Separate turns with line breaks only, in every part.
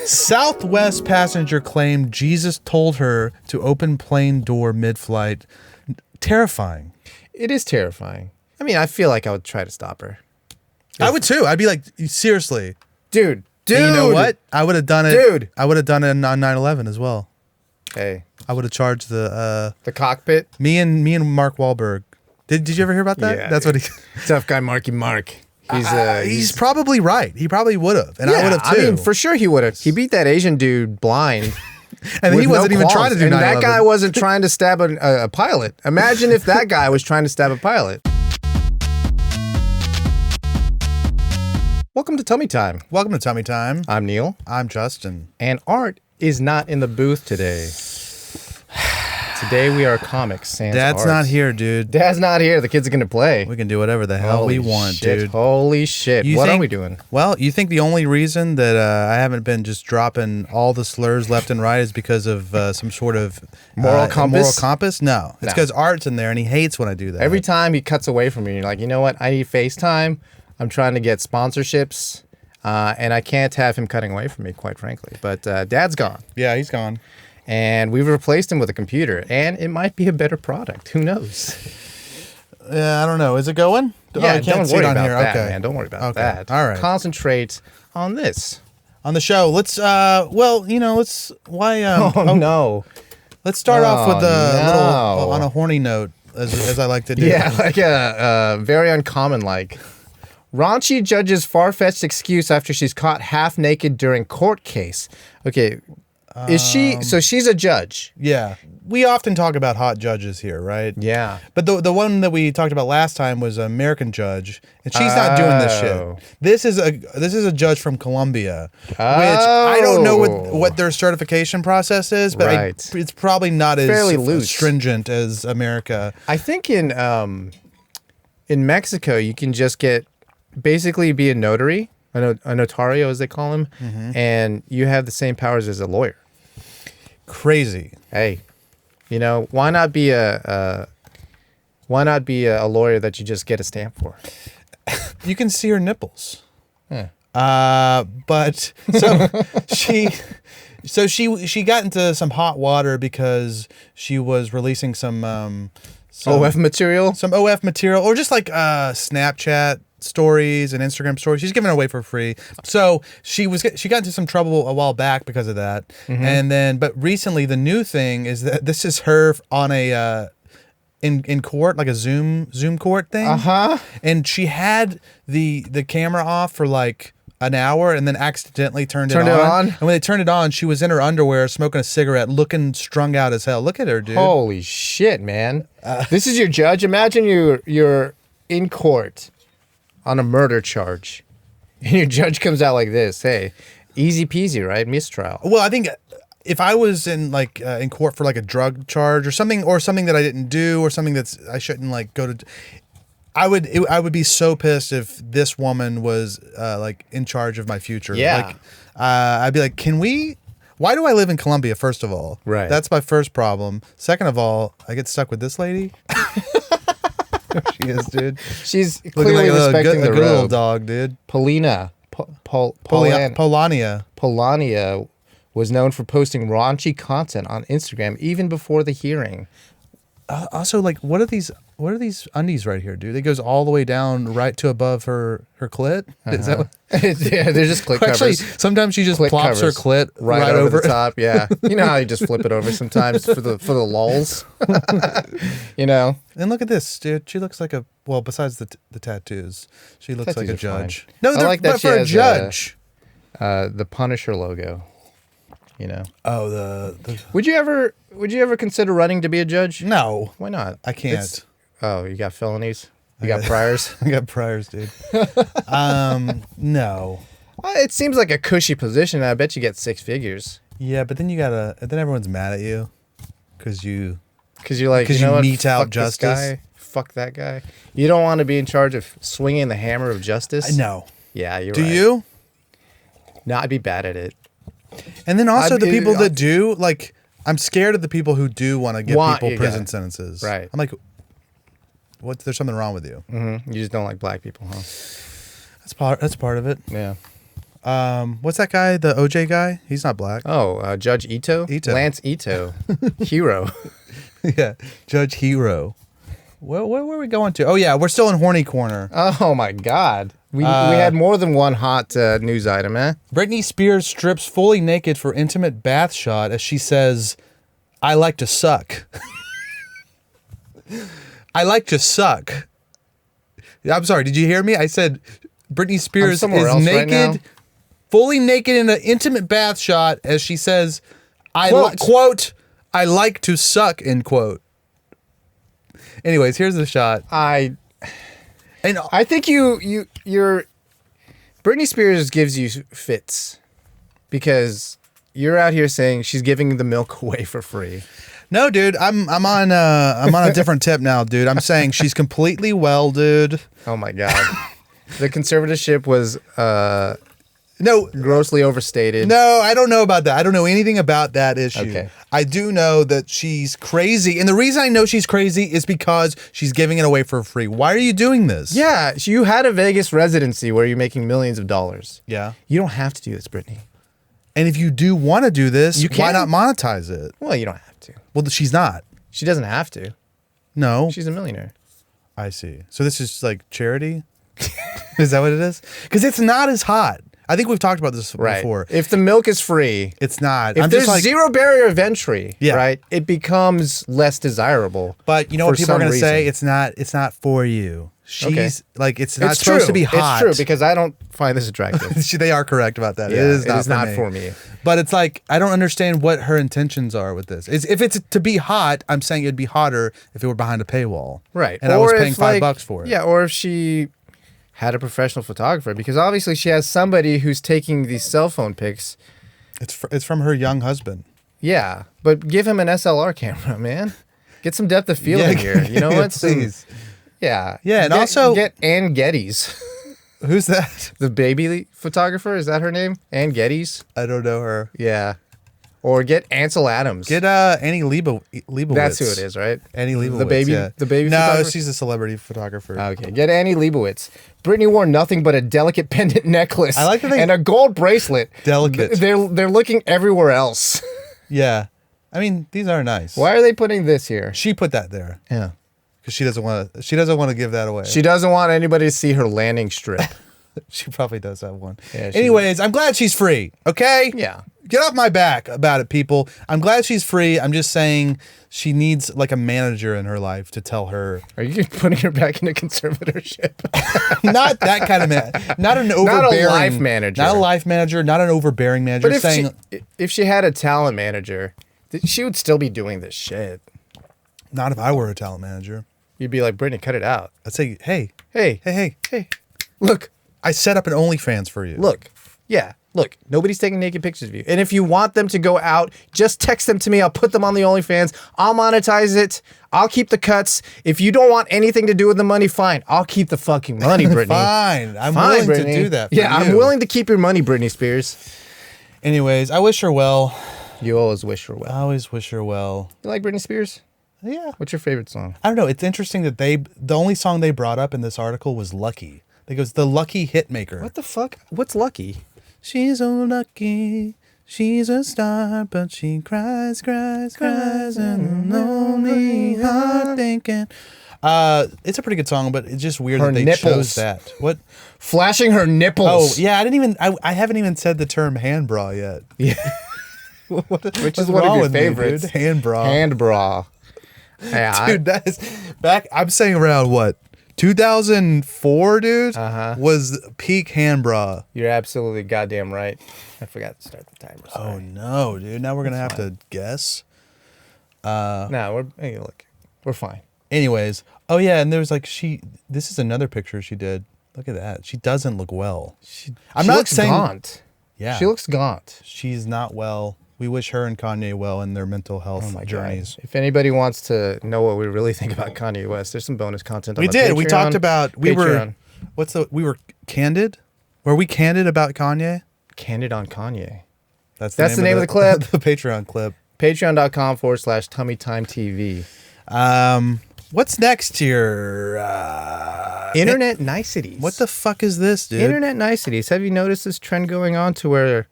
Southwest passenger claimed Jesus told her to open plane door mid-flight. Terrifying.
It is terrifying. I mean, I feel like I would try to stop her.
I would too. I'd be like, seriously.
Dude.
And you know what? I would have done it.
Dude.
I would have done it on 9/11 as well.
Hey.
I would have charged the
cockpit.
Me and Mark Wahlberg. Did you ever hear about that?
Yeah,
That's
dude.
what he.
Tough guy, Marky Mark.
He's probably right. He probably would have, and I would have too.
I mean, for sure he would have. He beat that Asian dude blind.
And he wasn't even trying to do 9/11.
And that guy wasn't trying to stab a pilot. Imagine if that guy was trying to stab a pilot. Welcome to Tummy Time.
Welcome to Tummy Time.
I'm Neil.
I'm Justin.
And Art is not in the booth today. Today we are comics. Sans
Dad's
Art.
not here, dude.
Dad's not here. The kids are going to play.
We can do whatever the hell we want,
shit.
dude.
Holy shit. What are we doing?
Well, you think the only reason that I haven't been just dropping all the slurs left and right is because of some sort of
moral
compass? No. It's because Art's in there and he hates when I do that.
Every time he cuts away from you, you're like, you know what? I need FaceTime. I'm trying to get sponsorships. And I can't have him cutting away from me, quite frankly. But Dad's gone.
Yeah, he's gone.
And we've replaced him with a computer. And it might be a better product. Who knows?
Yeah, I don't know. Is it going?
Yeah, don't worry about that,
okay.
man. Don't worry about that.
All right.
Concentrate on this.
On the show. Let's, no. Let's start off with a little, on a horny note, as I like to do.
Yeah, like a very uncommon, like. Raunchy judge's far-fetched excuse after she's caught half naked during court case. Okay. Is she, so she's a judge.
Yeah. We often talk about hot judges here, right?
Yeah.
But the one that we talked about last time was an American judge, and she's not doing this shit. This is a judge from Colombia, which I don't know what their certification process is, but it's probably not
fairly
as
loose.
Stringent as America.
I think in Mexico you can just basically be a notary, a notario as they call him, and you have the same powers as a lawyer.
Crazy.
Hey, why not be a lawyer that you just get a stamp for?
You can see her nipples.
Yeah.
But she got into some hot water because she was releasing some
OF material,
or just like Snapchat stories and Instagram stories. She's giving it away for free. So she got into some trouble a while back because of that. But recently the new thing is that this is her on a in court, like a Zoom court thing. And she had the camera off for like an hour and then accidentally turned it on. And when they turned it on, she was in her underwear smoking a cigarette, looking strung out as hell. Look at her, dude.
Holy shit, man. This is your judge. Imagine you're in court on a murder charge, and your judge comes out like this. Hey, easy peasy, right? Mistrial.
Well, I think if I was in court for like a drug charge or something that I didn't do or something I shouldn't like go to, I would be so pissed if this woman was like in charge of my future.
Yeah.
Like, I'd be like, why do I live in Colombia, first of all?
Right.
That's my first problem. Second of all, I get stuck with this lady. She is, dude.
She's clearly respecting the
good little
robe.
dog, dude.
Polania was known for posting raunchy content on Instagram even before the hearing.
Also, like, what are these undies right here, dude? It goes all the way down right to above her clit. Is that what?
Yeah, they're just clit covers.
Actually, sometimes she just plops her clit right over
the top. Yeah, you know how you just flip it over sometimes for the lulz.
And look at this, dude. She looks like besides the tattoos, she looks like a judge.
Fine.
No,
I like that
for a judge.
The Punisher logo.
Oh, the.
Would you ever consider running to be a judge?
No.
Why not?
I can't.
You got felonies? You got priors?
I got priors, dude. No.
It seems like a cushy position. I bet you get 6 figures.
Yeah, but then then everyone's mad at you because you're
like,
because
you know
mete out justice.
This guy, fuck that guy. You don't want to be in charge of swinging the hammer of justice.
No.
Yeah, you're right.
Do you?
No, I'd be bad at it.
And then also the people that do, like, I'm scared of the people who do want to give people prison sentences.
Right.
I'm like, there's something wrong with you.
Mm-hmm. You just don't like black people, huh?
That's part of it.
Yeah.
What's that guy? The OJ guy? He's not black.
Oh, Judge Ito? Lance Ito. Hero.
Yeah, Judge Hero. Where are we going to? Oh, yeah, we're still in Horny Corner.
Oh, my God. We had more than one hot news item, eh?
Britney Spears strips fully naked for intimate bath shot as she says, I like to suck. I like to suck. I'm sorry, did you hear me? I said Britney Spears is naked, right, fully naked in an intimate bath shot as she says, quote, I like to suck, end quote. Anyways, here's the shot.
I think you're Britney Spears gives you fits because you're out here saying she's giving the milk away for free.
No, dude, I'm on a different tip now, dude. I'm saying she's completely well, dude.
Oh my God. The conservatorship was
no,
grossly overstated.
No, I don't know about that. I don't know anything about that issue.
Okay.
I do know that she's crazy. And the reason I know she's crazy is because she's giving it away for free. Why are you doing this?
Yeah, you had a Vegas residency where you're making millions of dollars.
Yeah.
You don't have to do this, Britney.
And if you do want to do this, why
can.
not monetize it?
Well, you don't have to.
Well, she's not.
She doesn't have to.
No.
She's a millionaire.
I see. So this is like charity? Is that what it is? Because it's not as hot. I think we've talked about this before.
If the milk is free,
it's not.
If there's zero barrier of entry, right, it becomes less desirable.
But you know what people are going to say? It's not for you. She's like, it's not supposed to be hot.
It's true because I don't find this attractive.
They are correct about that.
Yeah,
it is not for me. But it's like, I don't understand what her intentions are with this. If it's to be hot, I'm saying it'd be hotter if it were behind a paywall.
Right.
And I was paying $5 for it.
Yeah. Or if she had a professional photographer, because obviously she has somebody who's taking these cell phone pics.
It's from her young husband.
Yeah. But give him an SLR camera, man. Get some depth of field in here. You know what?
Please.
Yeah.
Yeah, and also
get Ann Geddes.
Who's that?
The baby photographer, is that her name? Ann Geddes?
I don't know her.
Yeah. Or get Ansel Adams.
Get Annie Leibovitz.
That's who it is, right?
Annie Leibovitz.
The baby
No,
photographer?
she's a celebrity photographer.
Okay. Get Annie Leibovitz. Britney wore nothing but a delicate pendant necklace
I like that
and a gold bracelet.
Delicate.
They're looking everywhere else.
Yeah. I mean, these are nice.
Why are they putting this here?
She put that there.
Yeah.
Because she doesn't want to give that away.
She doesn't want anybody to see her landing strip.
She probably does have one.
Yeah,
anyways, I'm glad she's free. Okay?
Yeah.
Get off my back about it, people. I'm glad she's free. I'm just saying she needs like a manager in her life to tell her.
Are you putting her back into conservatorship?
Not that kind of man. Not an overbearing.
Not a life manager.
Not a life manager. Not an overbearing manager.
But if she had a talent manager, she would still be doing this shit.
Not if I were a talent manager.
You'd be like, Britney, cut it out.
I'd say, hey,
look,
I set up an OnlyFans for you.
Look, nobody's taking naked pictures of you. And if you want them to go out, just text them to me. I'll put them on the OnlyFans. I'll monetize it. I'll keep the cuts. If you don't want anything to do with the money, fine. I'll keep the fucking money, Britney.
Fine. I'm willing to do that for you.
I'm willing to keep your money, Britney Spears.
Anyways, I wish her well.
You always wish her well.
I always wish her well.
You like Britney Spears?
Yeah.
What's your favorite song?
I don't know. It's interesting that the only song they brought up in this article was Lucky. They goes, the Lucky Hitmaker.
What the fuck? What's Lucky?
She's so lucky. She's a star, but she cries and a lonely heart thinking. It's a pretty good song, but it's just weird that they chose that. What?
Flashing her nipples.
Oh, yeah. I haven't even said the term handbra yet.
Yeah. Which is one of your favorites.
Handbra.
Handbra. Yeah,
dude, that is back. I'm saying around what? 2004, dude, was peak handbra.
You're absolutely goddamn right. I forgot to start the timer.
Sorry. Oh no, dude! Now we're gonna have to guess.
No, we're fine.
Anyways, oh yeah, and there's like this is another picture she did. Look at that. She doesn't look well.
I'm not saying gaunt.
Yeah,
she looks gaunt.
She's not well. We wish her and Kanye well in their mental health journeys.
God. If anybody wants to know what we really think about Kanye West, there's some bonus content on
Patreon.
We
talked about we were candid? Were we candid about Kanye?
Candid on Kanye.
That's the name of the clip. The Patreon clip.
Patreon.com/TummyTimeTV.
What's next here?
Internet niceties.
What the fuck is this, dude?
Internet niceties. Have you noticed this trend going on to where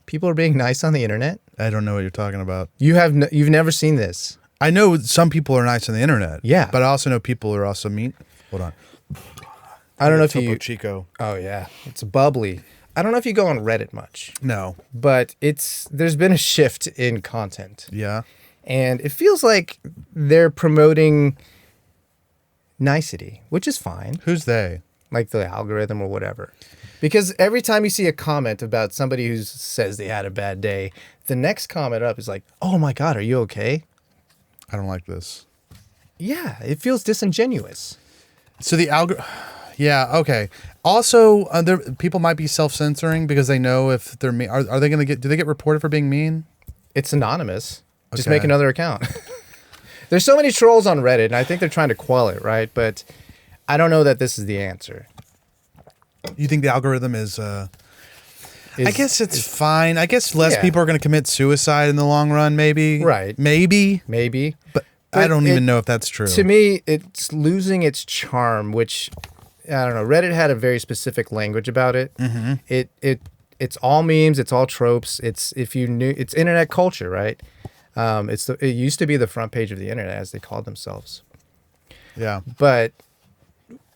people are being nice on the internet?
I don't know what you're talking about.
You've never seen this.
I know some people are nice on the internet.
Yeah.
But I also know people are also mean. Hold on.
I don't know if
Topo
you...
Chico.
Oh, yeah. It's bubbly. I don't know if you go on Reddit much.
No.
But there's been a shift in content.
Yeah.
And it feels like they're promoting nicety, which is fine.
Who's they?
Like the algorithm or whatever. Because every time you see a comment about somebody who says they had a bad day, the next comment up is like, oh my God, are you okay?
I don't like this.
Yeah, it feels disingenuous.
So the yeah, okay. Also, people might be self-censoring because they know if they're mean. Are they going to do they get reported for being mean?
It's anonymous. Just
Okay.
make another account. There's so many trolls on Reddit, and I think they're trying to quell it, right? But I don't know that this is the answer.
You think the algorithm is I guess it's fine. I guess less
Yeah.
people are going to commit suicide in the long run, maybe.
Right.
Maybe.
But
I don't even know if that's true.
To me, it's losing its charm, which I don't know. Reddit had a very specific language about it. Mm-hmm. It's all memes. It's all tropes. It's internet culture, right? It used to be the front page of the internet, as they called themselves.
Yeah.
But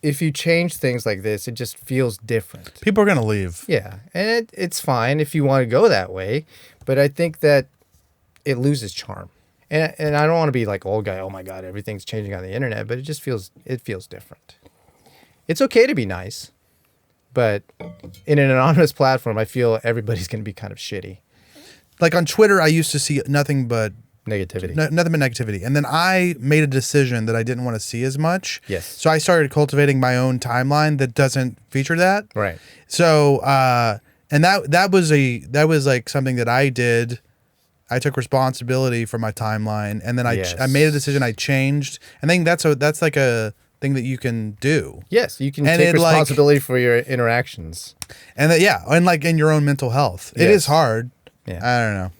if you change things like this, it just feels different.
People are going to leave.
Yeah, and it's fine if you want to go that way, but I think that it loses charm. And I don't want to be like old guy. Oh my God, everything's changing on the internet, but it feels different. It's okay to be nice, but in an anonymous platform, I feel everybody's going to be kind of shitty.
Like on Twitter, I used to see nothing but
Negativity.
nothing but negativity. And then I made a decision that I didn't want to see as much.
Yes.
So I started cultivating my own timeline that doesn't feature that.
Right.
So and that was like something that I did. I took responsibility for my timeline, and then I made a decision. I changed. I think that's like a thing that you can do.
Yes, you can
And
take
it, like-
responsibility for your interactions.
And and like in your own mental health. It
Yes.
is hard.
Yeah.
I don't know.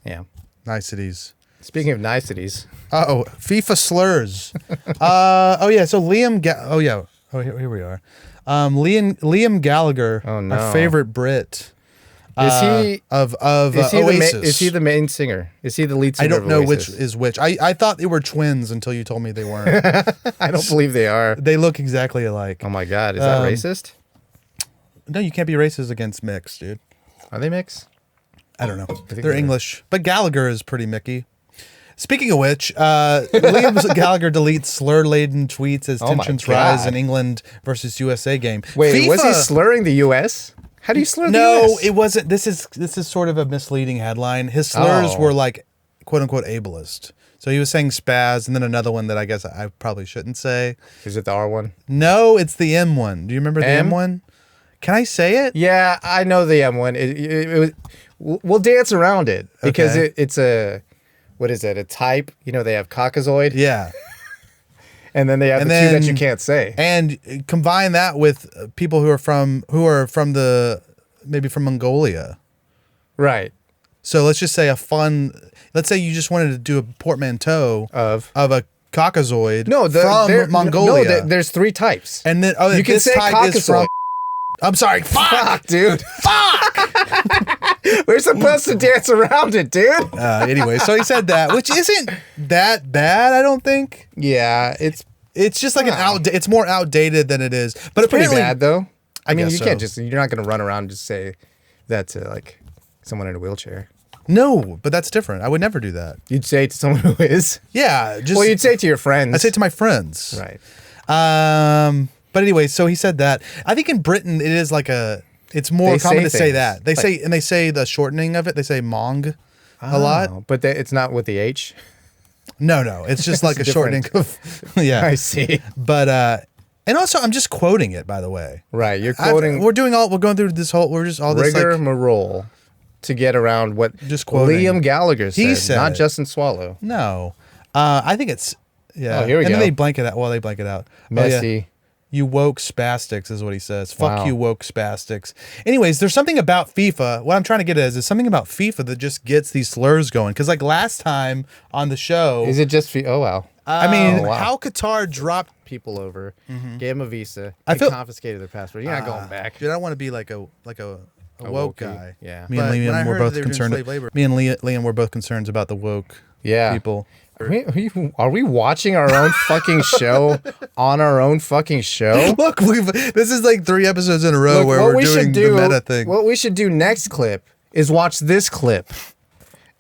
Yeah.
Niceties.
Speaking of niceties,
Oh, FIFA Slurs. Oh yeah. So Liam. Here we are. Liam Gallagher.
Oh, no.
Our favorite Brit.
is he
of
Oasis?
Oasis?
Is he the main singer? Is he the lead singer?
I don't know
of
which
Oasis?
is which. I thought they were twins until you told me they weren't.
I don't believe they are.
They look exactly alike.
Oh my God, is that racist?
No, you can't be racist against mixed, dude.
Are they mixed?
I don't know.
think
They're
they're-
English, but Gallagher is pretty Mickey. Speaking of which, Liam Gallagher deletes slur-laden tweets as
Oh my
tensions rise
God.
in England versus USA game.
Wait, was he
FIFA
slurring the U.S.? How do you slur the
No,
U.S.?
it wasn't. This is sort of a misleading headline. His slurs
Oh.
were like "quote unquote" ableist. So he was saying spaz, and then another one that I guess I probably shouldn't say.
Is it the R one?
No, it's the M one. Do you remember the
M?
M one? Can I say it?
Yeah, I know the M one. We'll dance around it because
Okay.
it's a, what is it? A type? You know, they have caucasoid,
Yeah.
and then they have
And
the two that
then-
you can't say.
And combine that with people who are from maybe from Mongolia.
Right.
So let's just say let's say you just wanted to do a portmanteau
Of
a caucasoid
there-
from Mongolia.
No, there's three types.
And then
You can
this
say
type is from
caucasoid.
I'm sorry. Fuck.
Fuck, dude. We're supposed to dance around it, dude.
Anyway, so he said that, which isn't that bad, I don't think.
Yeah, it's
It's just like it's more outdated than it is. But
pretty
apparently,
bad though. I mean,
guess
you
so.
can't you're not gonna run around and just say that to like someone in a wheelchair.
No, but that's different. I would never do that.
You'd say it to someone who is.
Yeah, just
Well, you'd say it to your friends.
I say it to my friends.
right.
But anyway, so he said that. I think in Britain it is like it's more
They
common
say
to say
things.
that. They say the shortening of it. They say mong a lot.
Oh, but it's not with the H.
No, it's just like a
It's
shortening of yeah.
I see.
But and also I'm just quoting it, by the way.
Right, you're quoting
we're going through this whole we're just all this like
rigmarole to get around what
Just quoting.
Liam Gallagher said,
He said
not
it.
Justin Swallow.
no. I think it's yeah.
Oh, here we
and
go.
then they blank it out. Well, they blank it out. Oh, yeah.
Messy.
You woke spastics is what he says. Fuck
Wow.
you, woke spastics. Anyways, there's something about FIFA. What I'm trying to get at is there's something about FIFA that just gets these slurs going. Because like last time on the show,
Is it just oh wow.
I mean,
Oh, wow.
how Qatar dropped.
People over, gave them a visa,
I
they
feel-
confiscated their passport. You're not going back.
Dude, I want to be like a woke
wokey.
guy.
Yeah.
Me and
But
Liam
when I
were
heard
both
they were doing
concerned.
slave labor-
Me and Liam were both concerned about the woke people.
Are we watching our own fucking show on our own fucking show?
Look, this is like 3 episodes in a row
Look,
where
what
we're
we
doing
should do,
the meta thing.
What we should do next clip is watch this clip.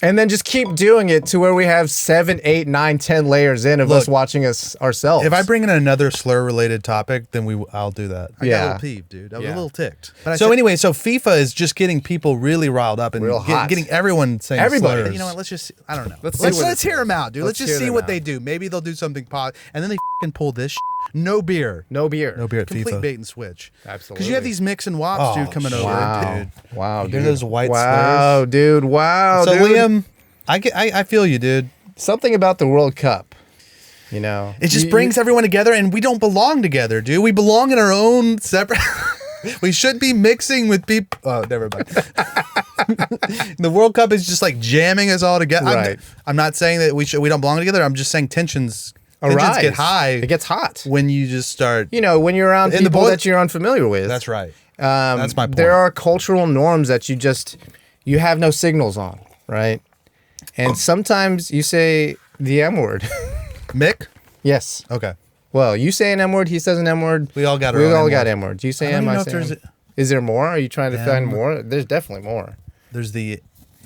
And then just keep doing it to where we have 7, 8, 9, 10 layers in of us watching us ourselves.
If I bring in another slur-related topic, then I'll do that. I got a little peeved, dude. I was a little ticked. So anyway, so FIFA is just getting people really riled up and getting everyone saying
everybody.
slurs. You know what? Let's just, I don't know.
Let's
hear them out, dude. Let's just see what they do. Maybe they'll do something positive. And then they fucking pull this No beer.
No beer.
No beer at
Complete
FIFA.
bait and switch.
Absolutely. Because you have these mix and wops, dude, coming over, dude.
Wow,
You
dude.
hear those white
wow,
slurs?
dude. Wow,
So,
dude.
Liam, I feel you, dude.
Something about the World Cup, you know.
It just brings everyone together, and we don't belong together, dude. We belong in our own separate... We should be mixing with people... Oh, never mind. The World Cup is just like jamming us all together.
Right.
I'm not saying that we don't belong together. I'm just saying tensions
Arise.
get high.
It gets hot.
When you just start...
You know, when you're around
In the
people
boy-
that you're unfamiliar with.
That's right. That's my point.
There are cultural norms that you have no signals on, right? And sometimes you say the M word.
Mick?
Yes.
Okay.
Well, you say an M word, he says an M word.
We all got
We
our
all
own
got
M-word.
M words. You say
I don't
M,
even
I
know
say
if there's
M. Is there more? Are you trying to find more? There's definitely more.
There's the...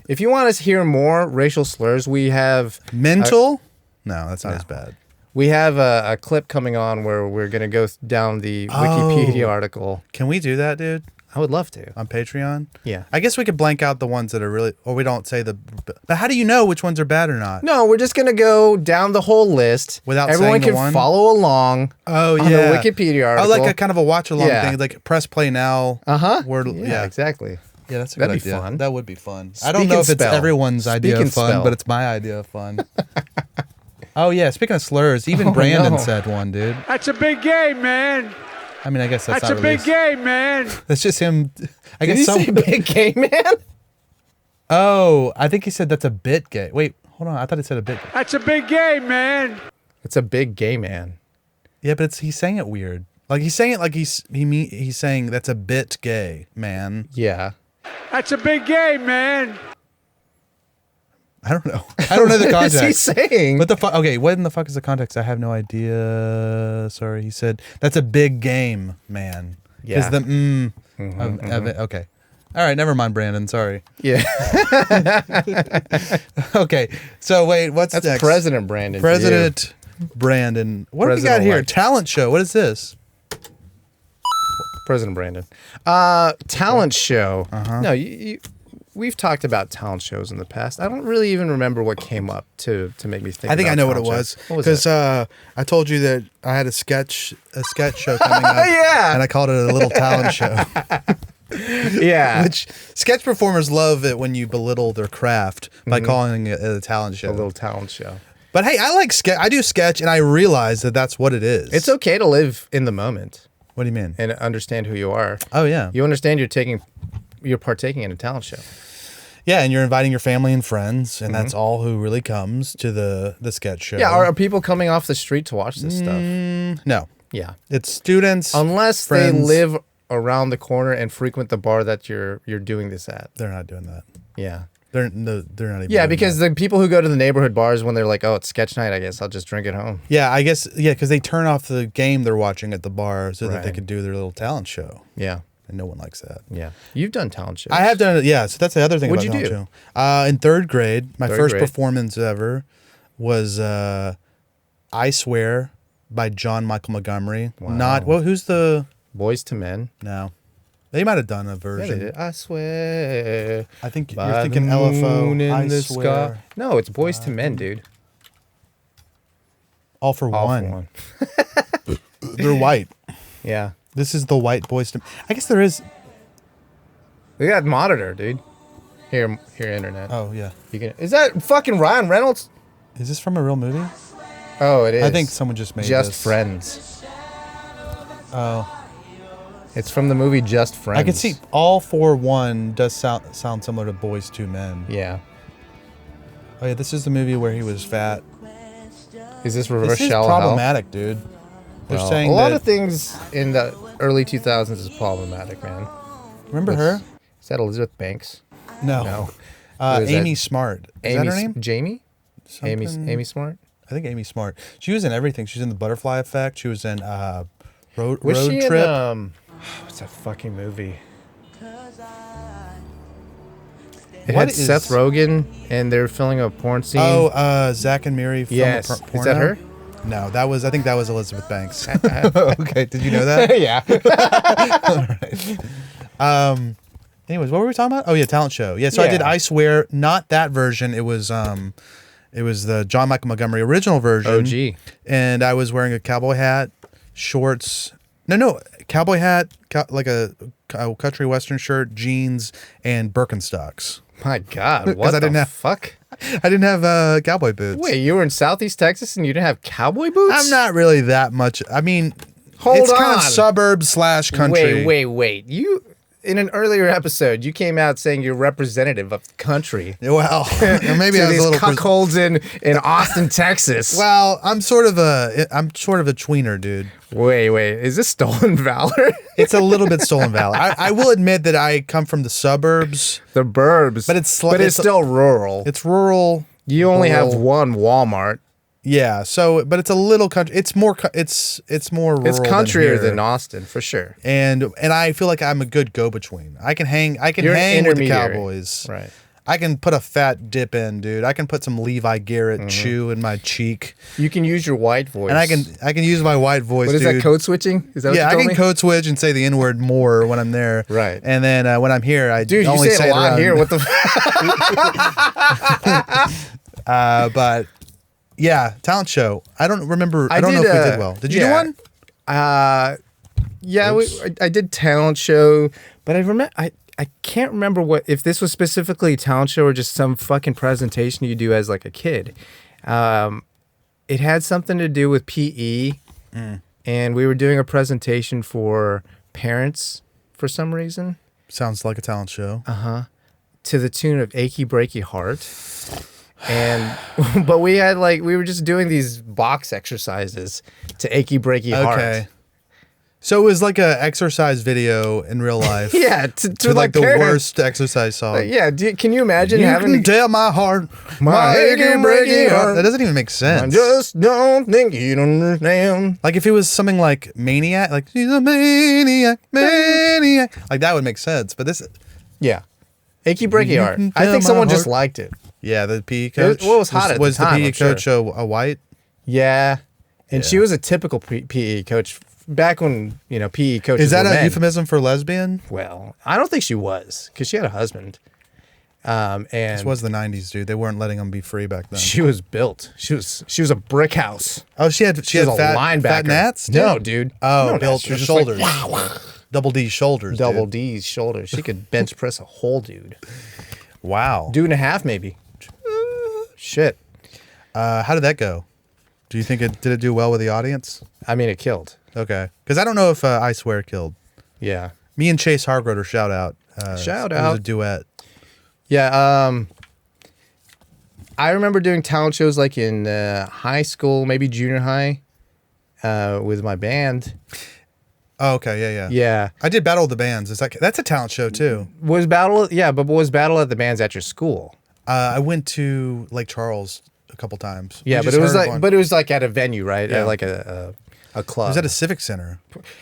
If you want to hear more racial slurs, we have...
Mental? No, that's not as bad.
We have a clip coming on where we're going to go down the Wikipedia article.
Can we do that, dude?
I would love to.
On Patreon?
Yeah.
I guess we could blank out the ones that are really... Or we don't say the... But how do you know which ones are bad or not?
No, we're just going to go down the whole list.
Without
Everyone
saying the
can
one?
follow along
Oh,
on
yeah.
the Wikipedia article.
Oh, like a kind of a watch-along
Yeah.
thing. Like press play now.
Uh-huh.
Word,
Yeah, exactly.
Yeah, that's a
That'd
good
be
idea.
fun.
That would be fun. I
Speak
don't know
and
if it's
spell.
everyone's idea
Speak
of
and
fun,
spell.
but it's my idea of fun. Oh, yeah. Speaking of slurs, even Brandon
no.
said one, dude.
That's a big game, man.
I mean, I guess that's
That's a
not
big
released.
game, man.
That's just him. I
Did
guess
he
some.
say big gay man?
Oh, I think he said that's a bit gay. Wait, hold on. I thought he said a bit.
That's a big game, man.
It's a big gay man.
Yeah, but he's saying it weird. Like he's saying it like he's saying that's a bit gay, man.
Yeah.
That's a big game, man.
I don't know. I don't know the
What
context.
is he saying?
What the fuck? Okay, what in the fuck is the context? I have no idea. Sorry, he said that's a big game, man.
Yeah.
The of it. Okay. All right, never mind, Brandon. Sorry.
Yeah.
Okay. So wait, what's
That's
next?
President Brandon. to
President Brandon. What do we got here?
President-elect.
Talent show. What is this?
you. President Brandon. Talent show.
Uh-huh.
No, we've talked about talent shows in the past. I don't really even remember what came up to make me think.
I think
about
I know what it
talent
was
shows. What was
because
it?
I told you that I had a sketch show coming up.
Yeah.
And I called it a little talent show.
Yeah.
Which sketch performers love it when you belittle their craft by calling it a talent show.
A little talent show.
But hey, I like sketch. I do sketch, and I realize that that's what it is.
It's okay to live in the moment
What do you mean?
and understand who you are.
Oh yeah,
You understand you're partaking in a talent show.
yeah, and you're inviting your family and friends, and that's all who really comes to the sketch show.
Yeah, are people coming off the street to watch this stuff?
No,
Yeah.
it's students.
Unless
friends.
they live around the corner and frequent the bar that you're doing this at.
They're not doing that.
Yeah.
They're not even.
Yeah,
doing
because
that.
the people who go to the neighborhood bars when they're like, "Oh, it's sketch night, I guess I'll just drink at home."
Yeah, I guess because they turn off the game they're watching at the bar so that they
Right.
could do their little talent show,
Yeah.
and no one likes that.
Yeah. You've done talent shows.
I have done it. Yeah, so that's the other thing.
What'd
about
you
talent show. In third grade, my
Third
first
grade.
performance ever was "I Swear" by John Michael Montgomery.
Wow.
Not who's the
Boys to Men.
no. They might have done a
Yeah,
version.
they did. I swear.
I think
by
you're thinking
the moon
LFO.
in
I
the
swear.
sky. No, it's Boys to Men, dude.
All for
All for
one.
one.
They're white.
Yeah.
This is the white boys. I guess there is.
They got monitor, dude. Here, internet.
Oh yeah.
You can. Is that fucking Ryan Reynolds?
Is this from a real movie?
Oh, it is.
I think someone just made
Just
this.
Friends.
Oh.
It's from the movie Just Friends.
I can see All for One does sound similar to Boys to Men.
Yeah.
Oh yeah, this is the movie where he was fat.
Is this reverse
This is
shallow hell?
problematic, dude. They're
Well,
saying
a lot
that,
of things in the early 2000s is problematic, man.
remember her?
Is that Elizabeth Banks?
No.
No. Who is
Amy
that?
Smart. Is that her name?
Jamie?
Something-
Amy Smart?
I think Amy Smart. She was in everything. She was in The Butterfly Effect. She was in Road
Was she
Trip.
in, what's that fucking movie? It
What
had
is-
Seth Rogen, and they're filming a porn scene.
Zach and Miri film
yes.
a
Is
porno?
that her?
No, I think that was Elizabeth Banks. Okay, did you know that?
Yeah.
Anyways, what were we talking about? Oh yeah, talent show. Yeah, so I did
Yeah.
I Swear, not that version. It was the John Michael Montgomery original version.
OG.
And I was wearing a cowboy hat, shorts. No, cowboy hat, like a country western shirt, jeans, and Birkenstocks.
My God,
'Cause
what
I
the
didn't have-
fuck?
I didn't have cowboy boots.
Wait, you were in Southeast Texas and you didn't have cowboy boots?
I'm not really that much. I mean,
Hold
it's kind of
on.
suburb / country.
Wait. You, in an earlier episode, you came out saying you're representative of the country.
Well, or maybe
to
I was
these
a little.
cuckolds in Austin, Texas.
Well, I'm sort of a tweener, dude.
Wait, is this stolen valor?
It's a little bit stolen valor. I will admit that I come from the suburbs.
The burbs.
But it's
still rural.
It's rural.
You only have
rural.
one Walmart.
Yeah. So, but it's a little country. It's more. It's more rural.
It's countryer
here.
than Austin, for sure.
And I feel like I'm a good go-between. I can hang.
You're an
hang with the
intermediary.
Cowboys.
Right.
I can put a fat dip in, dude. I can put some Levi Garrett chew in my cheek,
You can use your white voice.
and I can use my white voice.
What is
dude.
that, code switching? Is that what
Yeah,
you
I
told
can
me?
code switch and say the N word more when I'm there.
Right.
And then when I'm here, I
Dude, you
only
say it a lot
around-
here. What the
But yeah, talent show. I don't remember. I don't know
did,
if we did well. Did you do
yeah.
one?
Yeah, I did talent show, but I can't remember if this was specifically a talent show or just some fucking presentation you do as like a kid. It had something to do with PE, and we were doing a presentation for parents for some reason
Sounds like a talent show.
to the tune of "Achy Breaky Heart." And but we were just doing these box exercises to "Achy Breaky Heart."
Okay. So it was like a exercise video in real life.
Yeah,
To like the
parents.
worst exercise song.
Yeah, can you imagine
You
having
can tell my heart,
My achy, breaky heart.
That doesn't even make
I
sense.
just don't think you'd understand.
Like if it was something like Maniac, like she's a maniac, like that would make sense. But this,
Yeah. Achy breaky
You
heart.
can
I
tell
think
my
someone just
heart.
liked it.
yeah, the PE coach.
What was hot at the
was
time,
the PE
I'm sure.
coach a white?
Yeah. And she
Yeah.
was a typical PE coach back when, PE coaches
Is that
were
a
men.
euphemism for lesbian?
Well, I don't think she was because she had a husband. And
This was the '90s, dude. They weren't letting them be free back then.
she was built. She was a brick house.
Oh, she had
was
fat,
a linebacker.
fat nats?
No, dude.
Oh,
No,
built
she
her
was just like,
shoulders. Double D shoulders.
Double
dude.
D's shoulders. She could bench press a whole dude.
Wow.
2.5 maybe. Shit.
How did that go? Do you think did it do well with the audience?
I mean, it killed.
Okay, because I don't know if I Swear killed.
Yeah.
Me and Chase Hargroder, shout out.
Shout
It was
out.
a duet.
Yeah. I remember doing talent shows like in high school, maybe junior high, with my band.
Oh, okay, yeah.
Yeah.
I did Battle of the Bands. That's a talent show too.
But was Battle at the Bands at your school?
I went to Lake Charles a couple times.
Yeah,
We
but
just
it was
heard
like,
one.
but it was like at a venue, right?
Yeah.
At like a club.
it was at a civic center.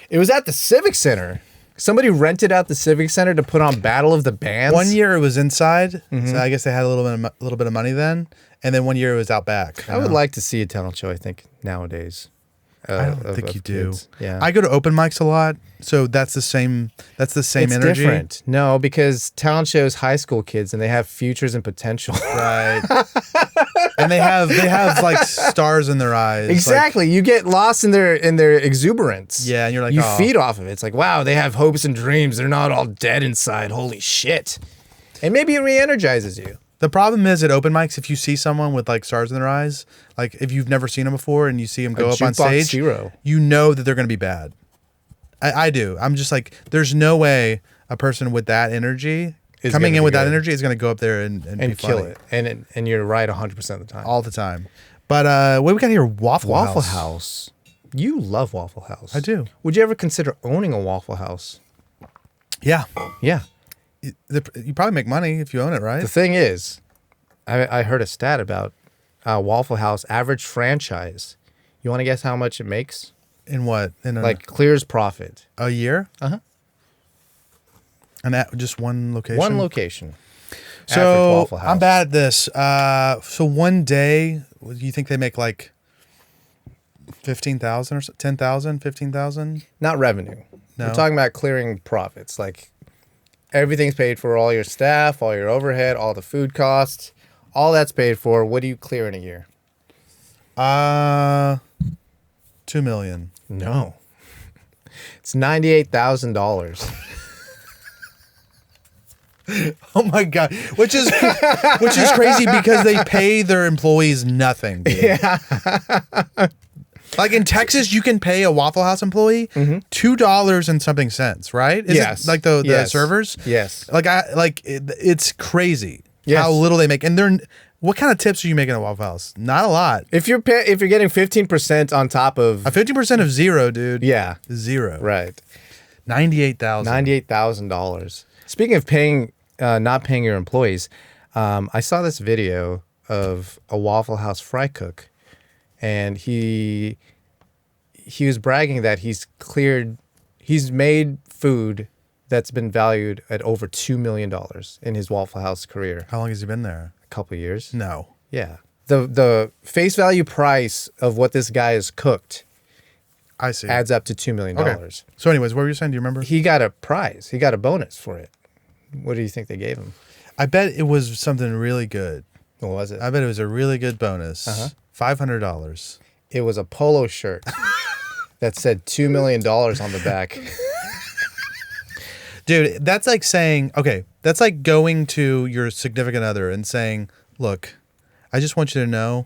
It was at the Civic Center. Somebody rented out the Civic Center to put on Battle of the Bands.
One year it was inside, so I guess they had a little bit of money then, and then one year it was out back.
I would like to see a talent show. I think nowadays.
I don't think you do.
kids. Yeah,
I go to open mics a lot, so that's the same. That's the same
it's
energy.
different. No, because talent shows high school kids and they have futures and potential.
Right. And they have like stars in their eyes. like-
Exactly. You get lost in their exuberance.
Yeah, and you're like,
you
"Oh."
feed off of it. It's like, wow, they have hopes and dreams. They're not all dead inside. Holy shit. And maybe it re-energizes you.
The problem is at open mics, if you see someone with like stars in their eyes, like if you've never seen them before and you see them go up on
jukebox
stage,
hero.
you know that they're going to be bad. I do. I'm just like, there's no way a person with that energy,
Is
coming
gonna
in
be
with that
good.
energy, is going to go up there and be
And kill
funny
it. And you're right 100% of the time.
all the time. But what we got here? Waffle
House. You love Waffle House.
I do.
Would you ever consider owning a Waffle House?
Yeah.
Yeah.
You probably make money if you own it, right?
The thing is, I heard a stat about Waffle House average franchise. You want to guess how much it makes?
In what? In
Like clears profit.
a year?
Uh-huh.
And that just one location?
One location. Average
So
Waffle House.
I'm bad at this. So one day, you think they make like 15,000 or 10,000, 15,000?
Not revenue.
No.
We're talking about clearing profits. Like everything's paid for, all your staff, all your overhead, all the food costs, all that's paid for. What do you clear in a year?
2 million.
No. It's $98,000.
Oh my god, which is crazy because they pay their employees nothing. Dude. Yeah. Like in Texas, you can pay a Waffle House employee $2 and something cents, right? Is
Yes.
it like the
Yes.
servers?
Yes.
It's crazy
Yes.
how little they make. And what kind of tips are you making at Waffle House? Not a lot.
If you're getting 15% on top of
50% of zero, dude.
yeah,
Zero.
right.
98,000.
$98,000. Speaking of paying, not paying your employees, I saw this video of a Waffle House fry cook, and he was bragging that he's made food that's been valued at over $2 million in his Waffle House career.
How long has he been there?
A couple of years.
No.
Yeah. The face value price of what this guy has cooked
I see.
adds up to $2 million.
Okay. So anyways, what were you saying? Do you remember?
He got a prize. He got a bonus for it. What do you think they gave him?
I bet it was something really good.
What was it?
I bet it was a really good bonus. $500.
It was a polo shirt that said $2 million on the back.
Dude, that's like saying, okay, that's like going to your significant other and saying, look, I just want you to know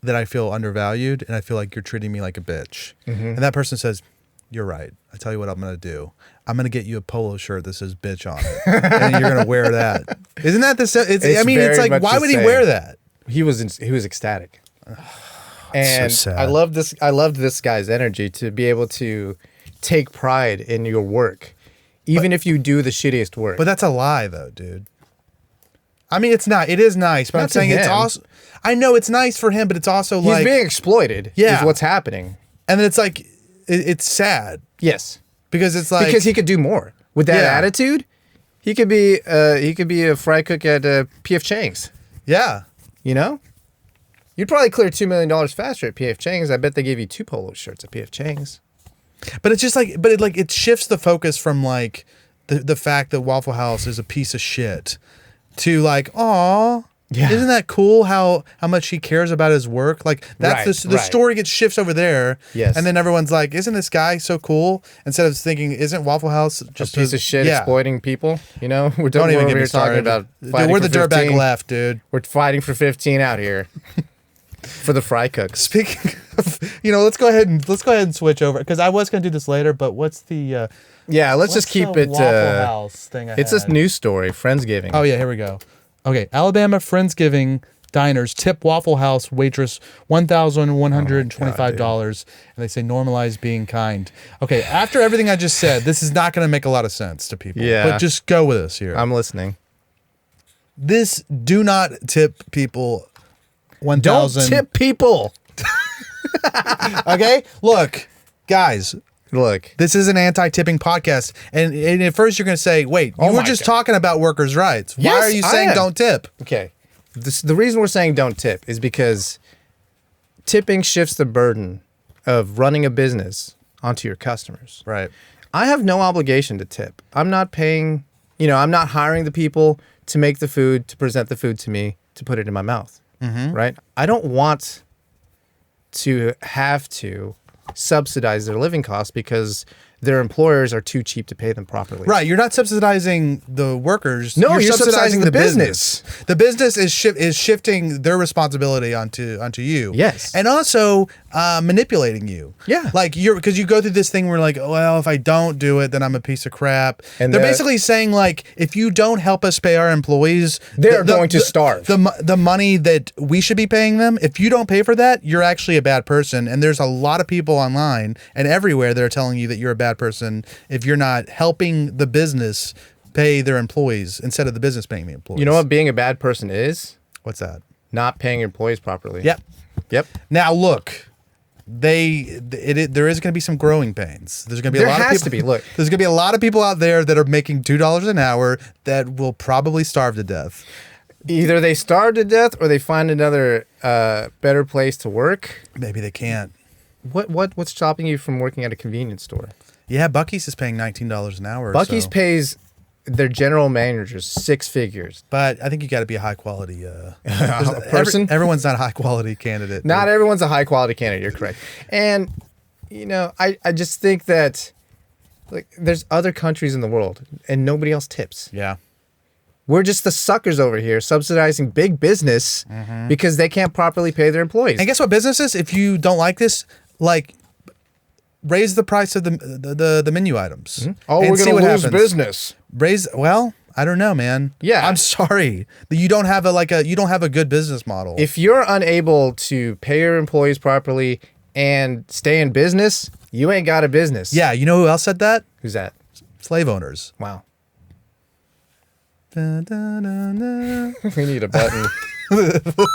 that I feel undervalued and I feel like you're treating me like a bitch. And that person says, you're right. I tell you what I'm going to do. I'm going to get you a polo shirt that says bitch on it. And you're going to wear that. Isn't that it's like, why would he wear that?
He was ecstatic. And
so sad.
I loved this guy's energy to be able to take pride in your work, even if you do the shittiest work.
But that's a lie though, dude. I mean, it's not. It is nice, but
Not
I'm
to
saying it's
him.
also. I know it's nice for him, but it's also
he's
like,
being exploited.
Yeah.
Is what's happening.
and then it's like, it's sad
Yes,
because it's like
because he could do more with that
Yeah.
attitude. He could be a fry cook at P.F. Chang's.
yeah.
You know, you'd probably clear $2 million faster at P.F. Chang's. I bet they gave you 2 polo shirts at P.F. Chang's.
But it's just like, it shifts the focus from like the fact that Waffle House is a piece of shit to like, aw,
Yeah.
isn't that cool how much he cares about his work? Like that's
Right,
the
right.
story gets shifts over there.
Yes.
And then everyone's like, isn't this guy so cool? Instead of thinking, isn't Waffle House just
Just a piece of shit
yeah.
exploiting people. You know, we're
Don't even get me
talking
started.
about
Dude,
fighting
we're the
for
dirtbag
15.
left, dude.
We're fighting for 15 out here for the fry cooks.
Speaking of, let's go ahead and switch over because I was gonna do this later, but what's the
Yeah, let's just
what's
keep
the
it.
Waffle House thing?
It's this news story, Friendsgiving.
Oh yeah, here we go. Okay, Alabama Friendsgiving diners tip Waffle House waitress $1,125, and they say normalize being kind. Okay, after everything I just said, this is not going to make a lot of sense to people.
Yeah.
But just go with us here.
I'm listening.
This do not tip people
Don't
1,000.
tip people.
Okay, look, guys.
Look,
This is an anti-tipping podcast, and at first you're going to say, "Wait, you
Oh
were
my
just
God.
talking about workers' rights. Why
Yes,
are you
I
saying
am.
don't tip?"
okay. The reason we're saying don't tip is because tipping shifts the burden of running a business onto your customers.
Right.
I have no obligation to tip. I'm not paying, I'm not hiring the people to make the food, to present the food to me, to put it in my mouth. Right? I don't want to have to subsidize their living costs because their employers are too cheap to pay them properly.
Right, you're not subsidizing the workers.
No, you're subsidizing the business.
The business is shifting their responsibility onto you.
Yes.
and also manipulating you.
Yeah.
like because you go through this thing where like, well, if I don't do it, then I'm a piece of crap.
And
they're basically saying like, if you don't help us pay our employees,
They're going to starve.
The money that we should be paying them, if you don't pay for that, you're actually a bad person. And there's a lot of people online and everywhere that are telling you that you're a bad person if you're not helping the business pay their employees instead of the business paying the employees.
You know what being a bad person is?
What's that?
Not paying your employees properly.
Yep. Now look, there is going to be some growing pains. There's going to be a lot of people.
There has to be. Look,
there's going to be a lot of people out there that are making $2 an hour that will probably starve to death.
either they starve to death or they find another better place to work.
Maybe they can't.
What's stopping you from working at a convenience store?
Yeah, Buc-ee's is paying $19 an hour.
Buc-ee's
so.
pays their general managers 6 figures.
But I think you got to be a high quality
person.
Everyone's not a high quality candidate.
Not everyone's a high quality candidate. You're correct. And I just think that like there's other countries in the world and nobody else tips.
Yeah.
We're just the suckers over here subsidizing big business because they can't properly pay their employees.
And guess what, businesses? If you don't like this, like, raise the price of the menu items.
Oh,
and
we're
see
gonna
what
lose
happens.
business.
Well, I don't know, man.
Yeah.
I'm sorry. You don't have a good business model.
If you're unable to pay your employees properly and stay in business, you ain't got a business.
yeah, you know who else said that?
Who's that?
Slave owners.
Wow.
Da, da, da, da.
We need a button.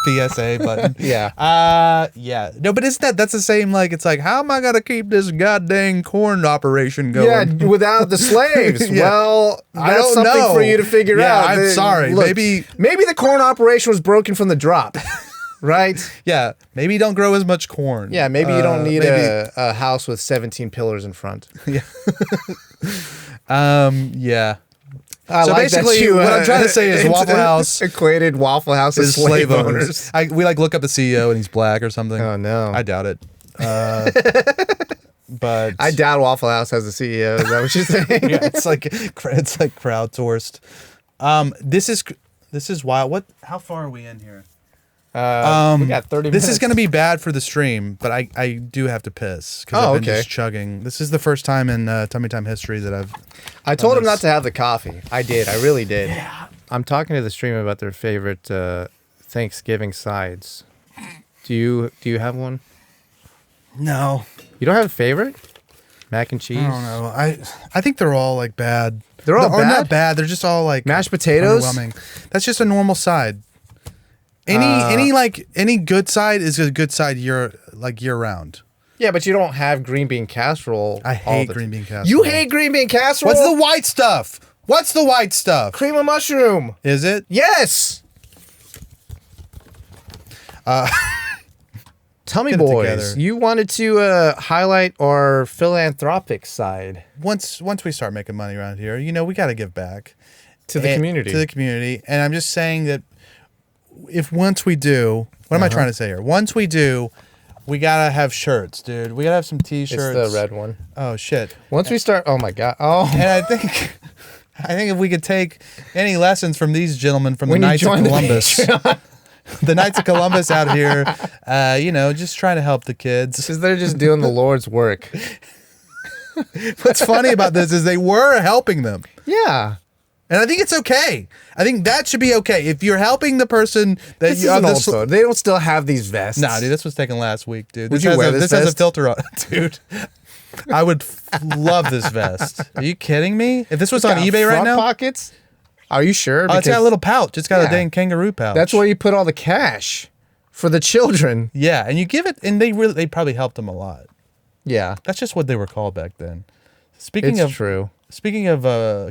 PSA button.
Yeah.
Yeah. No, but that's the same, like, it's like, how am I gonna keep this goddamn corn operation going?
Yeah, without the slaves.
Yeah.
Well,
I
that's
don't
something
know.
for you to figure
Yeah,
out.
I'm sorry.
Look,
Maybe
the corn operation was broken from the drop, right?
yeah, maybe you don't grow as much corn.
Yeah, maybe you don't need
maybe-
a house with 17 pillars in front.
Yeah. Yeah.
I
So
like
basically,
that you,
what I'm trying to say is Waffle House
equated Waffle House as
is slave owners. We like look up the CEO and he's black or something.
Oh no,
I doubt it. But
I doubt Waffle House has a CEO. Is that what you're saying?
yeah, it's like crowdsourced. This is wild. What? How far are we in here?
We got 30 minutes.
This is going to be bad for the stream, but I do have to piss because
Oh,
I've been
okay.
just chugging. This is the first time in Tummy Time history that I've.
I told him
this.
not to have the coffee. I did. I really did. Yeah. I'm talking to the stream about their favorite Thanksgiving sides. Do you have one?
No,
You don't have a favorite? Mac and cheese?
I don't know. I think they're all like bad.
They're all
or
bad?
not bad. They're just all like
Mashed potatoes?
underwhelming. That's just a normal side. Any good side is a good side year round.
Yeah, but you don't have green bean casserole.
I hate green bean casserole.
You hate green bean casserole?
What's the white stuff? What's the white stuff?
cream of mushroom?
Is it?
Yes. Tummy
Get it
Boys,
together.
you wanted to highlight our philanthropic side
Once we start making money around here, we got to give back
to the community.
To the community, and I'm just saying that if once we do, what am I trying to say here? Once we do, we gotta have shirts, dude. We gotta have some T-shirts.
It's the red one.
Oh shit!
Once we start, oh my god, oh.
And I think if we could take any lessons from these gentlemen from the
When you
Knights of
join the
Columbus, the Knights of Columbus out here, just trying to help the kids.
Because they're just doing the Lord's work.
What's funny about this is they were helping them.
Yeah.
And I think it's okay. I think that should be okay. If you're helping the person that
This
you
is an old photo. They don't still have these vests.
Nah, dude, this was taken last week, dude.
Would you wear
this
this
has a
vest?
filter on it, dude. I would love this vest. Are you kidding me? If this was on
Got
eBay right
front
now,
pockets? Are you sure?
oh, it's got a
Because
little pouch. It's got
Yeah.
a dang kangaroo pouch.
that's where you put all the cash for the children.
Yeah, and you give it, and they probably helped them a lot.
Yeah,
That's just what they were called back then. Speaking
it's
of
true.
Speaking of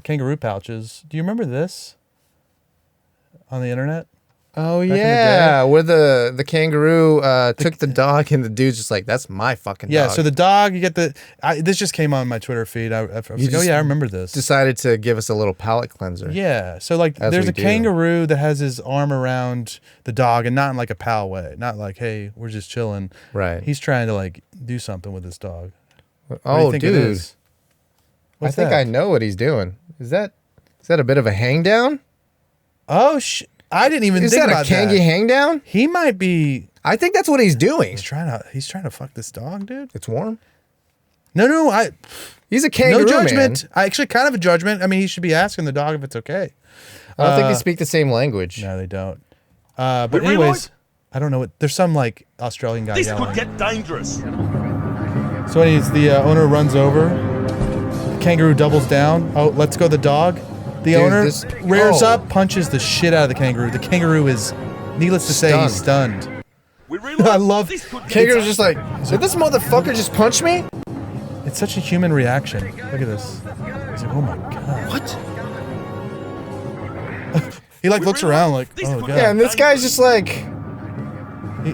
kangaroo pouches, do you remember this on the internet?
Oh
in the
yeah, where the kangaroo took the dog and the dude's just like, that's my fucking
Yeah,
dog.
so the dog, you get this just came on my Twitter feed. I was like, oh
just
yeah, I remember this.
decided to give us a little palate cleanser.
Yeah, so like
As
there's
we
a
do.
kangaroo that has his arm around the dog and not in like a pal way. Not like, hey, we're just chilling.
Right.
He's trying to like do something with his dog. What do
Oh,
you think it
dude.
is?
I think I know what he's doing. Is that a bit of a hang down?
Oh, I didn't even think about that.
Is that a kangy hang down?
He might be.
I think that's what he's doing.
He's trying to fuck this dog, dude.
It's warm.
No,
He's a kangaroo,
no judgment.
man.
I actually kind of a judgment. I mean, he should be asking the dog if it's okay.
I don't think they speak the same language.
No, they don't. But anyways, I don't know what. There's some like Australian guy
This
yelling.
could get dangerous.
So anyways, the owner runs over. The kangaroo doubles down. Oh, let's go the dog. The owner rears up, punches the shit out of the kangaroo. The kangaroo is, needless to say, he's stunned. I love
Kangaroo's just like, did this motherfucker just punch me?
It's such a human reaction. Look at this. He's like, oh my god.
What?
He like looks around like, oh god.
Yeah, and this guy's just like,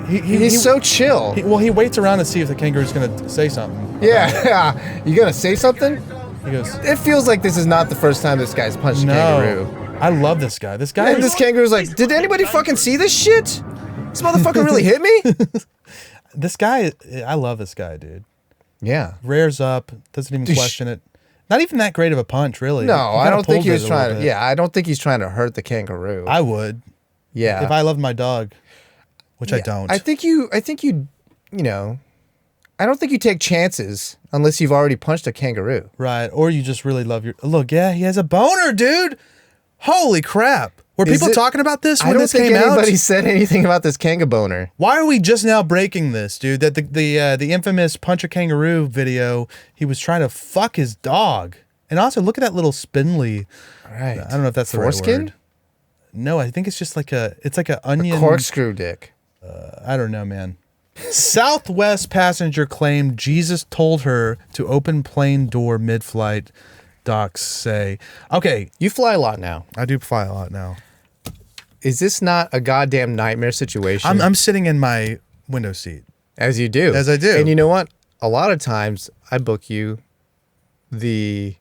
he's so chill.
He waits around to see if the kangaroo's gonna say something.
Yeah, you gonna say something?
He goes,
It feels like this is not the first time this guy's punched a kangaroo.
I love this guy. This guy.
And this kangaroo's like, did anybody fucking see this shit? This motherfucker really hit me?
This guy, I love this guy, dude.
Yeah.
Rears up, doesn't even question it. Not even that great of a punch, really.
No,
He
I
kinda
don't think
pulls
he was
it a
trying
little
to.
bit.
Yeah, I don't think he's trying to hurt the kangaroo.
I would.
Yeah.
If I loved my dog, which I don't.
I think you know, I don't think you take chances unless you've already punched a kangaroo.
Right. Or you just really love your. Look, yeah, he has a boner, dude. Holy crap. Were people talking about this when this came out?
I don't think anybody said anything about this kanga boner.
Why are we just now breaking this, dude? That the infamous punch a kangaroo video, he was trying to fuck his dog. And also, look at that little spindly.
Right.
I don't know if that's the
foreskin?
right word. No, I think it's just like an onion.
Corkscrew dick.
I don't know, man. Southwest passenger claimed Jesus told her to open plane door mid-flight. Docs say, okay.
You fly a lot now.
I do fly a lot now.
Is this not a goddamn nightmare situation?
I'm sitting in my window seat.
As you do.
As I do.
And you know what? A lot of times I book you the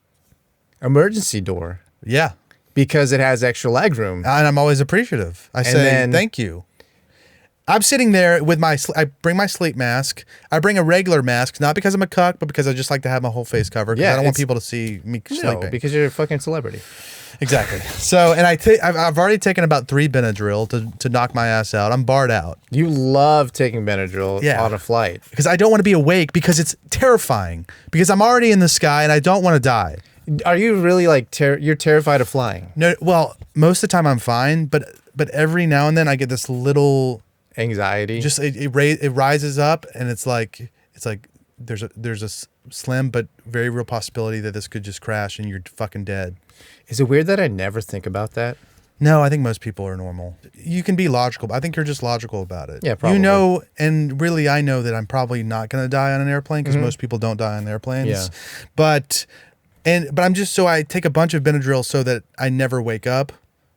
emergency door.
Yeah.
Because it has extra leg room.
And I'm always appreciative. I say, thank you. I'm sitting there with I bring my sleep mask. I bring a regular mask, not because I'm a cuck, but because I just like to have my whole face covered. Because I don't want people to see me sleeping.
No, because you're a fucking celebrity.
Exactly. So, and I've already taken about 3 Benadryl to knock my ass out. I'm barred out.
You love taking Benadryl on a flight.
Because I don't want to be awake because it's terrifying. Because I'm already in the sky and I don't want to die.
Are you really like, you're terrified of flying?
No, well, most of the time I'm fine, but every now and then I get this little
anxiety.
Just it rises up and it's like there's a slim but very real possibility that this could just crash and you're fucking dead.
Is it weird that I never think about that?
No, I think most people are normal. You can be logical, but I think you're just logical about it.
Yeah, probably.
You know, and really I know that I'm probably not going to die on an airplane because most people don't die on airplanes.
Yeah.
But I'm just, so I take a bunch of Benadryl so that I never wake up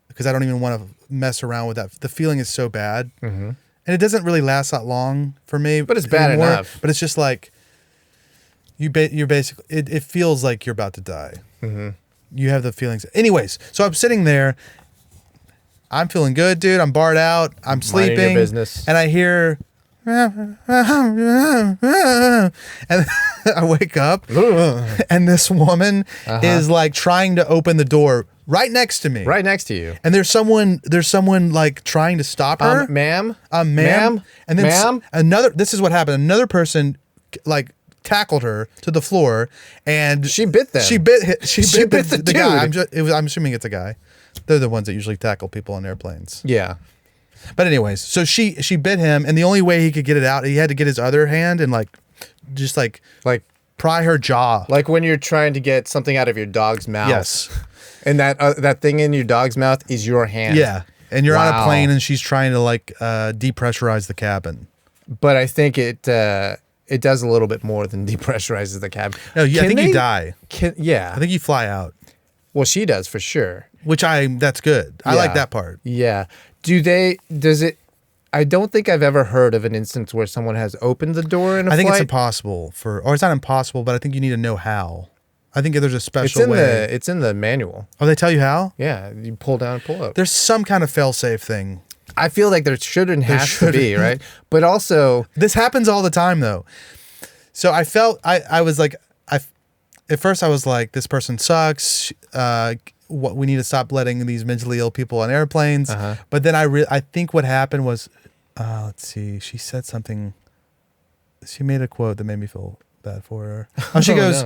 because I don't even want to mess around with that. The feeling is so bad. Mm-hmm. And it doesn't really last that long for me.
But it's bad enough.
But it's just like, you're basically, it feels like you're about to die.
Mm-hmm.
You have the feelings. Anyways, so I'm sitting there. I'm feeling good, dude. I'm barred out. I'm sleeping.
Minding your business.
And I hear, and I wake up, and this woman is like trying to open the door right next to me.
Right next to you.
And there's someone like trying to stop her.
Ma'am?
Ma'am. And then
ma'am?
this is what happened. Another person like tackled her to the floor and
she bit them.
She bit the
dude.
guy. I'm assuming it's a guy. They're the ones that usually tackle people on airplanes.
Yeah.
But anyways, so she bit him, and the only way he could get it out, he had to get his other hand and just pry her jaw.
Like when you're trying to get something out of your dog's mouth.
Yes.
And that thing in your dog's mouth is your hand.
Yeah. And you're on a plane and she's trying to depressurize the cabin.
But I think it does a little bit more than depressurizes the cabin.
No, I think you die.
Yeah.
I think you fly out.
Well, she does for sure.
That's good. I like that part.
Yeah. I don't think I've ever heard of an instance where someone has opened the door in a flight.
I think it's impossible or it's not impossible, but I think you need to know how. I think there's a special way.
It's in the manual.
Oh, they tell you how?
Yeah. You pull down, pull up.
There's some kind of fail-safe thing.
I feel like there shouldn't have to be, right? But also,
this happens all the time though. So I felt I was like at first I was like, this person sucks. What we need to stop letting these mentally ill people on airplanes. But then I think what happened was, let's see, she said something. She made a quote that made me feel bad for her. She goes,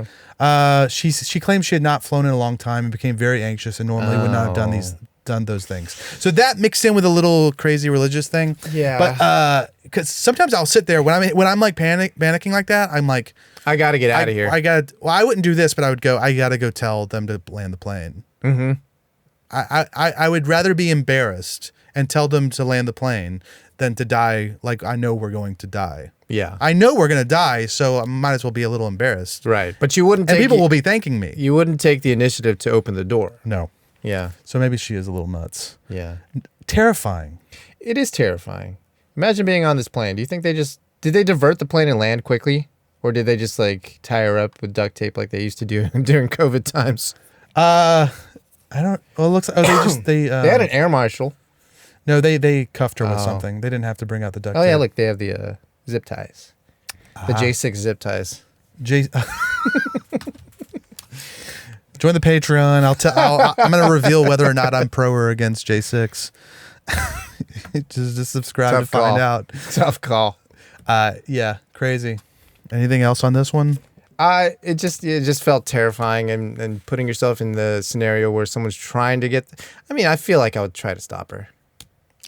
she claimed she had not flown in a long time and became very anxious and normally would not have done those things. So that mixed in with a little crazy religious thing.
Yeah.
But because sometimes I'll sit there when I'm like panicking like that, I'm like,
I got to get out of here.
I wouldn't do this, but I got to go tell them to land the plane. Mm-hmm. I would rather be embarrassed and tell them to land the plane than to die like I know we're going to die.
Yeah.
I know we're going to die, so I might as well be a little embarrassed.
Right. But you wouldn't
And people will be thanking me.
You wouldn't take the initiative to open the door.
No.
Yeah.
So maybe she is a little nuts.
Yeah.
Terrifying.
It is terrifying. Imagine being on this plane. Do you think did they divert the plane and land quickly? Or did they just like tie her up with duct tape like they used to do during COVID times?
I don't, well, it looks like, they
had an air marshal.
No, they cuffed her with something. They didn't have to bring out the duct tape.
Oh yeah, look, they have the zip ties. The J6 zip ties.
Join the Patreon. I'm going to reveal whether or not I'm pro or against J6. just subscribe
Tough
to find
call.
out.
Tough call.
Yeah, crazy. Anything else on this one?
It just felt terrifying and putting yourself in the scenario where someone's trying to get. I mean, I feel like I would try to stop her.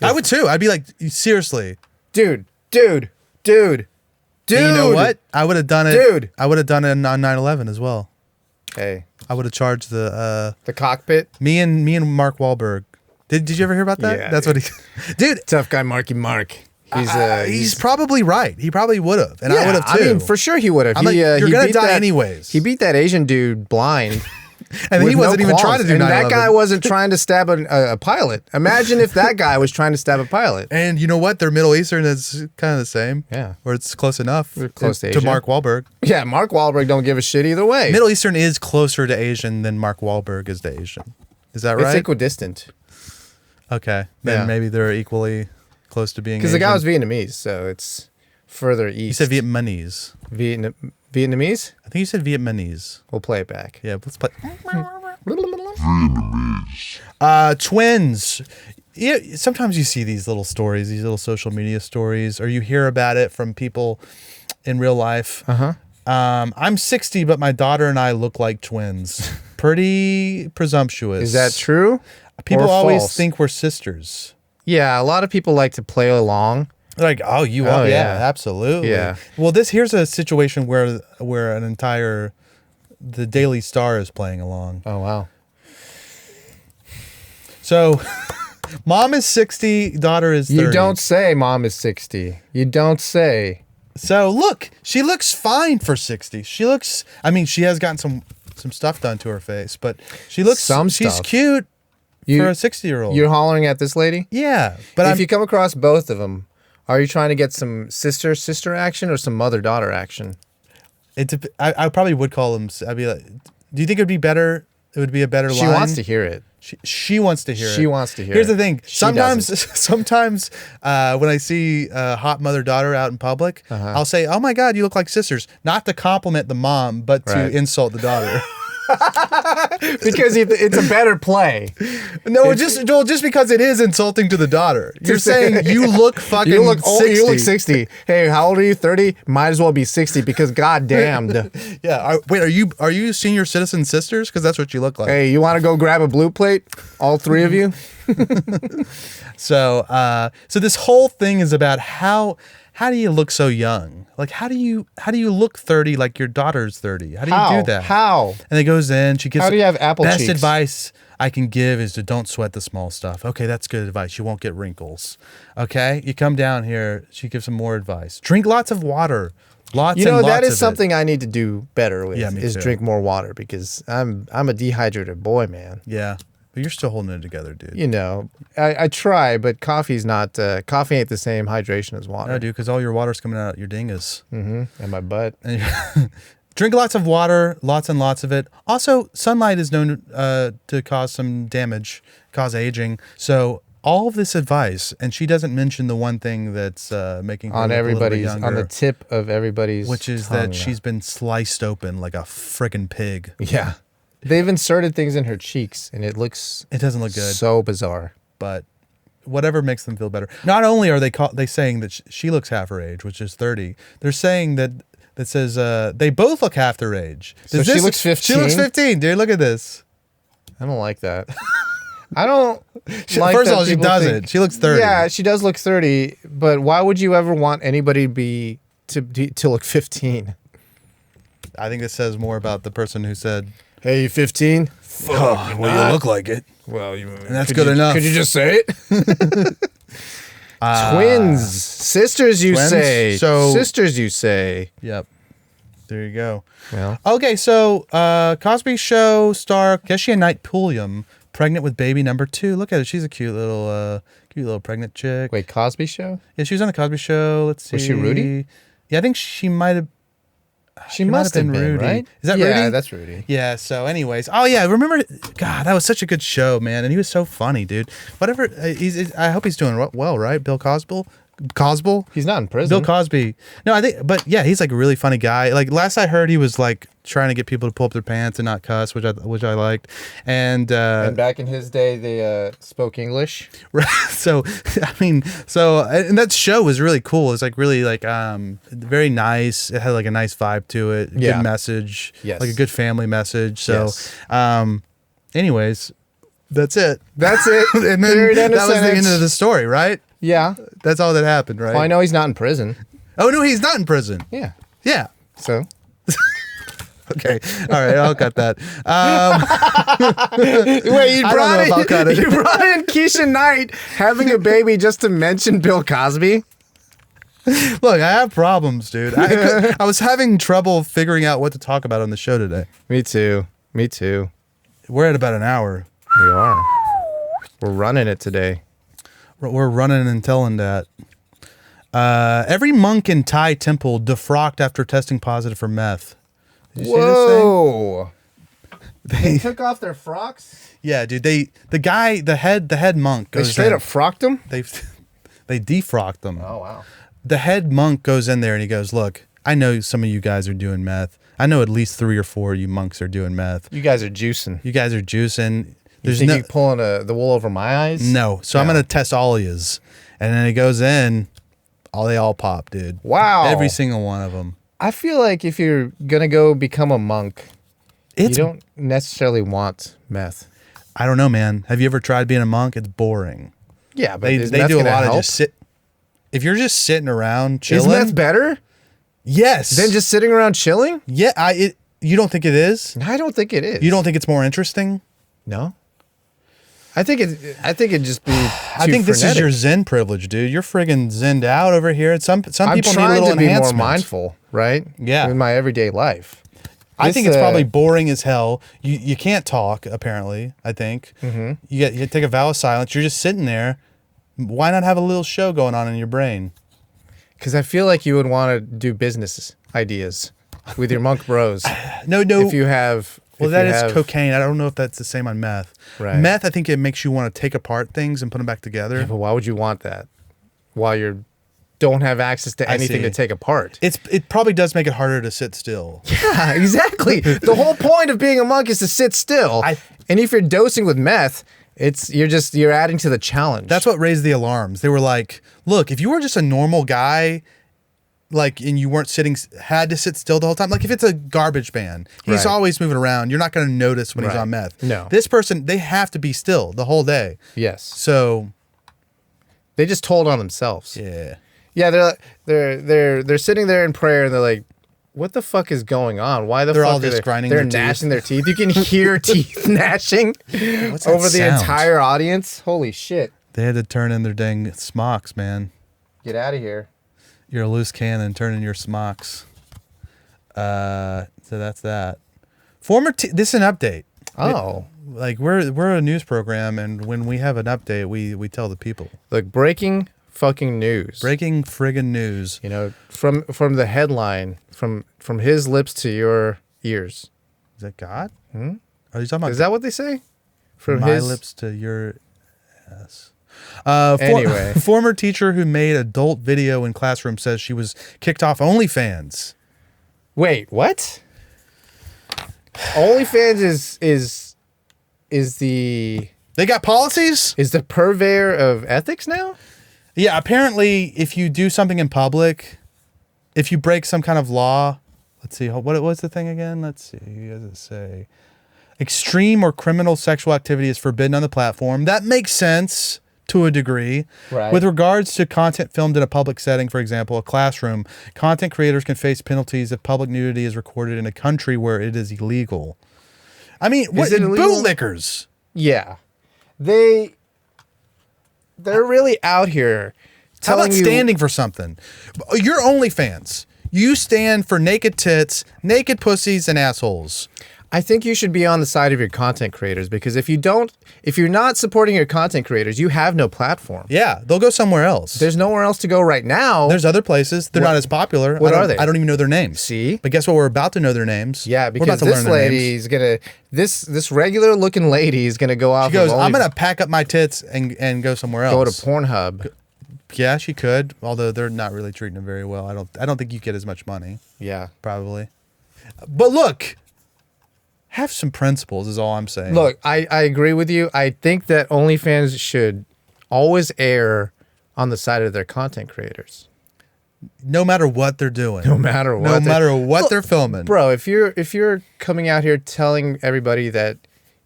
I would too. I'd be like, seriously,
dude.
And you know what? I would have done it.
Dude.
I would have done it on 9/11 as well.
Hey,
I would have charged the
cockpit.
Me and Mark Wahlberg. Did you ever hear about that?
Yeah,
That's
dude.
what he. Dude,
Tough guy, Marky Mark.
He's probably right. He probably would have, and I would have too.
I mean, for sure he would have.
I'm like, you're gonna die anyways.
He beat that Asian dude blind.
And he wasn't even trying to do 9/11.
And that guy wasn't trying to stab a pilot. Imagine if that guy was trying to stab a pilot.
And you know what? They're Middle Eastern. Is kind of the same.
Yeah.
Or it's close enough.
Close to Asia.
Mark Wahlberg.
Yeah, Mark Wahlberg don't give a shit either way.
Middle Eastern is closer to Asian than Mark Wahlberg is to Asian. Is that right?
It's equidistant.
Okay. Then
Yeah.
maybe they're equally close to being
Because the guy was
Asian.
Vietnamese, so it's further east.
You said Vietnamese.
Vietnamese?
I think you said Vietnamese.
We'll play it back.
Yeah, let's play. Twins. Yeah, sometimes you see these little stories, these little social media stories, or you hear about it from people in real life. I'm 60, but my daughter and I look like twins. Pretty presumptuous.
Is that true?
People
or
always
false?
think we're sisters.
Yeah, a lot of people like to play along.
Like, oh, you are? Yeah, absolutely.
Yeah.
Well, here's a situation where the Daily Star is playing along.
Oh, wow.
So, mom is 60, daughter is 30.
You don't say mom is 60. You don't say.
So, look, she looks fine for 60. She looks, I mean, she has gotten some stuff done to her face, but she looks, she's
stuff.
cute for a 60-year-old.
You're hollering at this lady?
Yeah. But
if you come across both of them, are you trying to get some sister action or some mother-daughter action?
I probably would call them, I'd be like, do you think it would be better? It would be a better line?
She wants to hear it.
She wants to hear it.
She wants to hear
Here's
it.
the thing.
She
Sometimes
doesn't.
when I see a hot mother-daughter out in public, I'll say, oh my God, you look like sisters. Not to compliment the mom, but to
Right.
insult the daughter.
Because it's a better play.
No, just because it is insulting to the daughter. You're saying you look fucking
You look
60.
You look 60. Hey, how old are you? 30? Might as well be 60 because goddamned.
Yeah. Wait, are you senior citizen sisters? Because that's what you look like.
Hey, you want to go grab a blue plate? All three of you?
So this whole thing is about how do you look so young? Like how do you look 30 like your daughter's 30? How do you do that?
How?
And it goes in. She gives.
How do you have apple
best
cheeks?
advice I can give is to don't sweat the small stuff. Okay, that's good advice. You won't get wrinkles. Okay, you come down here. She gives some more advice. Drink lots of water. Lots.
You know,
and lots
that is
of
something I need to do better with.
Yeah, me
is
too.
drink more water because I'm a dehydrated boy, man.
Yeah, but you're still holding it together, dude.
You know, I try, but coffee ain't the same hydration as water.
No, dude, because all your water's coming out your dingus.
And my butt.
And drink lots of water, lots and lots of it. Also, sunlight is known to cause some damage, cause aging. So all of this advice, and she doesn't mention the one thing that's making her
On
look a little bit
everybody's,
younger,
on the tip of everybody's
which is
tongue
that
now.
she's been sliced open like a friggin' pig.
Yeah. They've inserted things in her cheeks, and it looks
It doesn't look good,
so bizarre.
but whatever makes them feel better. Not only are they saying that she looks half her age, which is 30, they're saying that says they both look half their age.
So she looks 15?
She looks 15, dude. Look at this.
I don't like that. I don't like
First
that
of all, she
people
doesn't.
think-
She looks 30.
Yeah, she does look 30, but why would you ever want anybody to look 15?
I think this says more about the person who said,
Hey, you 15?
"Oh, well, you look like it."
Well,
And that's good enough.
Could you just say it? Twins. Sisters, you
twins?
say.
So-
Sisters, you say.
Yep. There you go.
Well,
Okay, so Cosby Show star Kesha Knight Pulliam pregnant with baby number 2. Look at it. She's a cute little pregnant chick.
wait, Cosby Show?
Yeah, she was on the Cosby Show. Let's see.
Was she Rudy?
Yeah, I think she might have.
She must have been,
Rudy.
right?
Is that
yeah,
Rudy?
that's Rudy.
Yeah, so anyways. Oh, yeah, remember? God, that was such a good show, man. And he was so funny, dude. Whatever. I hope he's doing well, right? Bill Cosby?
He's not in prison.
Bill Cosby. No, I think, but yeah, he's like a really funny guy. Like last I heard, he was like trying to get people to pull up their pants and not cuss, which I liked. And
And back in his day, they spoke English.
right, so I mean, and that show was really cool. It's like really like very nice. It had like a nice vibe to it.
Yeah.
Good message.
Yes.
Like a good family message. So,
Yes.
anyways, that's it.
That's it.
And then
Period, end of
that was the
sentence.
end of the story, right?
Yeah.
That's all that happened, right?
Well, I know he's not in prison.
Oh no, he's not in prison.
Yeah.
Yeah.
So.
Okay. All right. I'll cut that.
Wait, you
I don't know if I'll cut it.
You brought in Keisha Knight having a baby just to mention Bill Cosby?
Look, I have problems, dude. I was having trouble figuring out what to talk about on the show today.
Me too. Me too.
We're at about an hour.
We are. We're running it today.
We're running and telling that. Every monk in Thai temple defrocked after testing positive for meth. Did you see this thing?
Whoa. They took off their frocks?
Yeah, dude. The head monk
They
goes
straight
in.
up frocked them?
They defrocked them.
Oh, wow.
The head monk goes in there and he goes, "Look, I know some of you guys are doing meth. I know at least 3 or 4 of you monks are doing meth.
You guys are juicing.
You guys are juicing.
You think you're pulling the wool over my eyes?
No. So I'm
No.
going to test all of yous." And then he goes in, they all pop, dude.
Wow.
Every single one of them.
I feel like if you're going to go become a monk, you don't necessarily want meth.
I don't know, man. Have you ever tried being a monk? It's boring.
Yeah, but
They
is
do
meth
a
gonna
lot of
help?
just sit. If you're just sitting around
Is
chilling.
meth better
Yes.
than just sitting around chilling?
Yeah, you don't think it is?
I don't think it is.
You don't think it's more interesting?
No. I think it'd just be.
I think this is your Zen privilege, dude. You're friggin' zenned out over here. And some people
I'm
need a
trying
little
to be more
enhancement.
mindful, right?
Yeah.
In my everyday life.
I think
This,
it's probably boring as hell. You can't talk, apparently, I think. Mm-hmm. You take a vow of silence. You're just sitting there. Why not have a little show going on in your brain?
because I feel like you would want to do business ideas with your monk bros.
No.
If you have.
Well,
if
that
you
is
have-
cocaine. I don't know if that's the same on meth.
Right.
Meth, I think it makes you want to take apart things and put them back together.
Yeah, but why would you want that while you don't have access to
I
anything to
see.
take apart?
It probably does make it harder to sit still.
Yeah, exactly. The whole point of being a monk is to sit still. And if you're dosing with meth, you're adding to the challenge.
That's what raised the alarms. They were like, look, if you were just a normal guy, like, and you weren't had to sit still the whole time. Like if it's a garbage man, he's
Right.
always moving around. You're not going to notice when he's
Right.
on meth.
No.
This person, they have to be still the whole day.
Yes.
So
They just told on themselves.
yeah.
Yeah, they're sitting there in prayer and they're like, what the fuck is going on? Why the
They're
fuck
all
are
just
they,
grinding
they're
their teeth.
gnashing their teeth. You can hear teeth gnashing
What's that
over the
sound?
entire audience. Holy shit.
They had to turn in their dang smocks, man.
Get out of here.
You're a loose cannon. Turn in your smocks. So that's that. This is an update.
Oh.
Like we're a news program, and when we have an update, we tell the people.
Look, breaking fucking news.
Breaking friggin' news.
You know, from the headline, from his lips to your ears.
Is that God? Are you talking about
Is that what they say? From
my
his
lips to your yes?
Anyway.
Former teacher who made adult video in classroom says she was kicked off OnlyFans.
Wait, what? OnlyFans is the
They got policies?
the purveyor of ethics now?
Yeah, apparently if you do something in public, if you break some kind of law, let's see, what was the thing again? Let's see, what does it say? Extreme or criminal sexual activity is forbidden on the platform. That makes sense to a degree.
Right.
With regards to content filmed in a public setting, for example, a classroom, content creators can face penalties if public nudity is recorded in a country where it is illegal. I mean, what,
it illegal?
bootlickers?
Yeah. They're really out here
How
telling
about
you
standing for something? You're OnlyFans. You stand for naked tits, naked pussies, and assholes.
I think you should be on the side of your content creators, because if you're not supporting your content creators, you have no platform.
Yeah, they'll go somewhere else.
There's nowhere else to go right now.
There's other places. They're not as popular.
What are they?
I don't even know their names.
See?
But guess what? We're about to know their names.
Yeah,
We're about
because
to
this
learn their
lady
names.
is gonna this regular looking lady is gonna go off.
She goes,
of
I'm going to pack up my tits and go somewhere else.
go to Pornhub.
Yeah, she could. Although they're not really treating her very well. I don't think you get as much money.
Yeah.
Probably. But look, have some principles is all I'm saying.
Look, I agree with you. I think that OnlyFans should always err on the side of their content creators.
no matter what they're doing.
No matter what.
No matter what they're filming.
Bro, if you're coming out here telling everybody that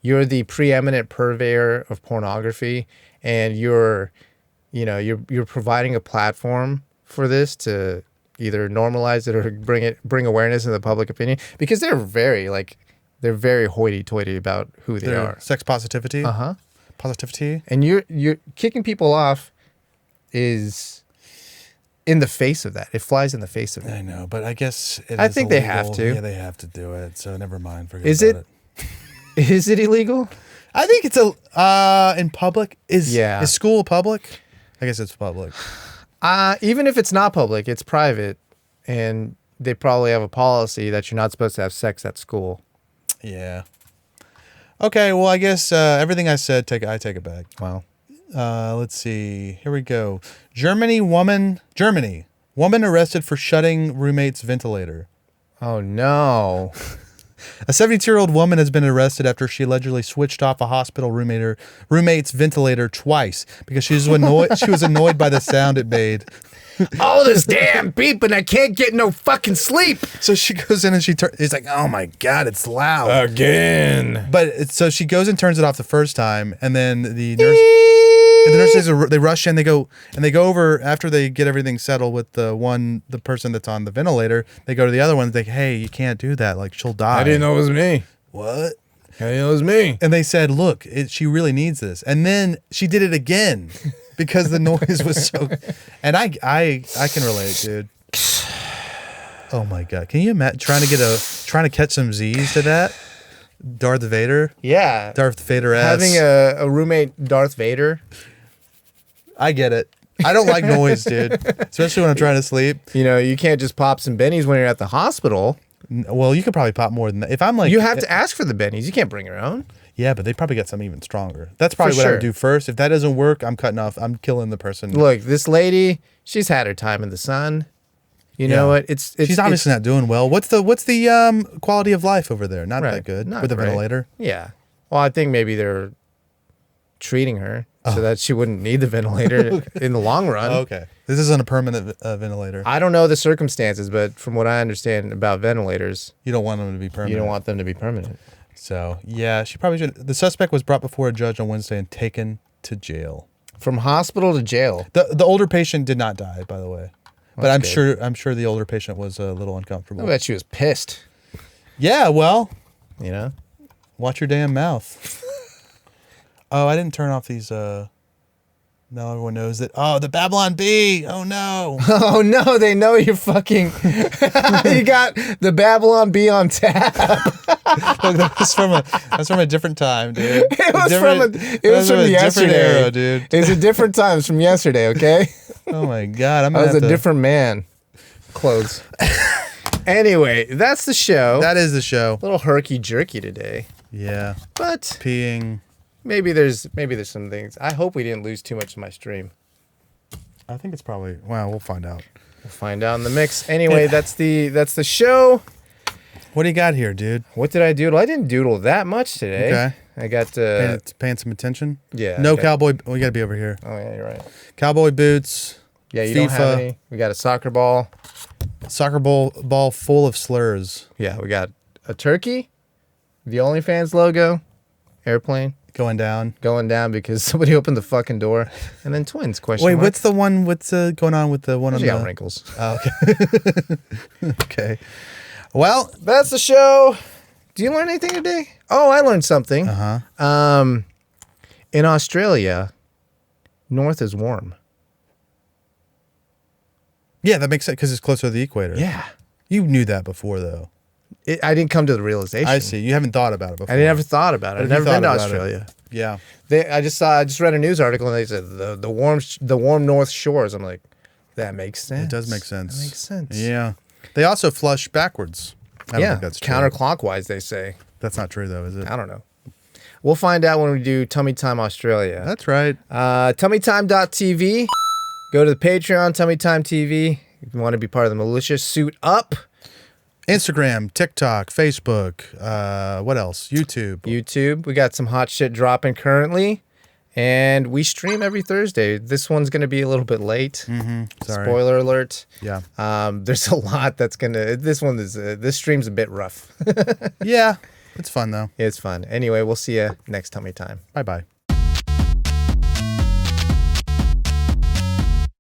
you're the preeminent purveyor of pornography and you're providing a platform for this to either normalize it or bring awareness in the public opinion, because they're very hoity-toity about who they are.
Sex positivity.
Uh-huh.
Positivity.
And you're kicking people off is in the face of that. It flies in the face of it.
I know, but I guess
I think they have to.
Yeah, they have to do it. So never mind. Forget
Is
about it.
Is it illegal?
I think it's in public. Is school public? I guess it's public.
Even if it's not public, it's private, and they probably have a policy that you're not supposed to have sex at school.
Yeah. Okay, well, I guess everything I said, I take it back.
Wow.
Let's see. Here we go. Germany woman arrested for shutting roommate's ventilator.
Oh, no.
A 72-year-old woman has been arrested after she allegedly switched off a hospital roommate's ventilator twice because she was annoyed by the sound it made.
All this damn beeping, I can't get no fucking sleep.
So she goes in and he's like, oh my God, it's loud.
Again.
But so she goes and turns it off the first time, and then the nurses they rush in, they go over after they get everything settled with the person that's on the ventilator. They go to the other one, like, hey, you can't do that, like she'll die.
I didn't know it was me.
What?
I didn't know it was me.
And they said, look, she really needs this. And then she did it again because the noise was so. And I can relate, dude. Oh my God, can you imagine trying to catch some Z's to that? Darth Vader.
Yeah.
Darth Vader ass.
Having a roommate, Darth Vader.
I get it. I don't like noise, dude. Especially when I'm trying to sleep.
You know, you can't just pop some bennies when you're at the hospital.
Well, you could probably pop more than that. If I'm like,
you have to ask for the bennies. You can't bring your own.
Yeah, but they probably got something even stronger. That's probably what I would do first. If that doesn't work, I'm cutting off. I'm killing the person.
Look, this lady, she's had her time in the sun. You know what?
She's obviously not doing well. What's the quality of life over there? Not that good.
Not
with the
great.
ventilator.
Yeah. Well, I think maybe they're treating her so that she wouldn't need the ventilator in the long run.
Oh, okay. This isn't a permanent ventilator.
I don't know the circumstances, but from what I understand about ventilators,
You don't want them to be permanent.
you don't want them to be permanent.
So, yeah, she probably should. The suspect was brought before a judge on Wednesday and taken to jail.
From hospital to jail.
The older patient did not die, by the way. But
That's
I'm sure the older patient was a little uncomfortable.
I bet she was pissed.
Yeah, well,
You know?
watch your damn mouth. Oh, I didn't turn off these. Now everyone knows that. Oh, the Babylon Bee. Oh no.
Oh no, they know you're fucking. You got the Babylon Bee on tap.
Look, that's from a different time, dude.
It was from
a
yesterday,
different era, dude.
It's a different times from yesterday. Okay.
Oh my God,
I was a different man. Clothes. Anyway, that's the show.
That is the show.
A little herky jerky today,
Yeah,
but
peeing.
maybe there's some things. I hope we didn't lose too much of my stream.
I think it's probably. Well, we'll find out.
We'll find out in the mix. Anyway, that's the show.
What do you got here, dude?
What did I doodle? I didn't doodle that much today.
Okay.
I got
paying some attention.
Yeah.
No cowboy. We got to be over here.
Oh yeah, you're right.
Cowboy boots.
Yeah, you
FIFA,
don't have any. We got a soccer ball.
Soccer ball full of slurs.
Yeah, we got a turkey, the OnlyFans logo, airplane
Going down
because somebody opened the fucking door, and then twins. Question
Wait,
mark.
what's the one? What's going on with the one on
She got
the
wrinkles.
Oh, okay. Okay. Well,
That's the show. Do you learn anything today? Oh, I learned something. In Australia, north is warm.
yeah, that makes sense because it's closer to the equator.
Yeah.
You knew that before, though.
I didn't come to the realization.
I see. You haven't thought about it before.
I never thought about it. I've
But
never
you
been to
thought about it.
Australia.
Yeah.
I just read a news article and they said the warm North Shores. I'm like, that makes sense.
It does make sense.
That makes sense.
Yeah. They also flush backwards. I don't think that's true.
counterclockwise they say.
That's not true, though, is it?
I don't know. We'll find out when we do Tummy Time Australia.
That's right.
TummyTime.tv. Go to the Patreon, Tummy Time TV. If you want to be part of the militia, suit up.
Instagram, TikTok, Facebook. What else? YouTube.
We got some hot shit dropping currently. And we stream every Thursday. This one's going to be a little bit late.
Sorry.
Spoiler alert.
Yeah.
There's a lot that's going to... This stream's a bit rough.
Yeah. It's fun, though.
It's fun. Anyway, we'll see you next Tummy Time.
Bye-bye.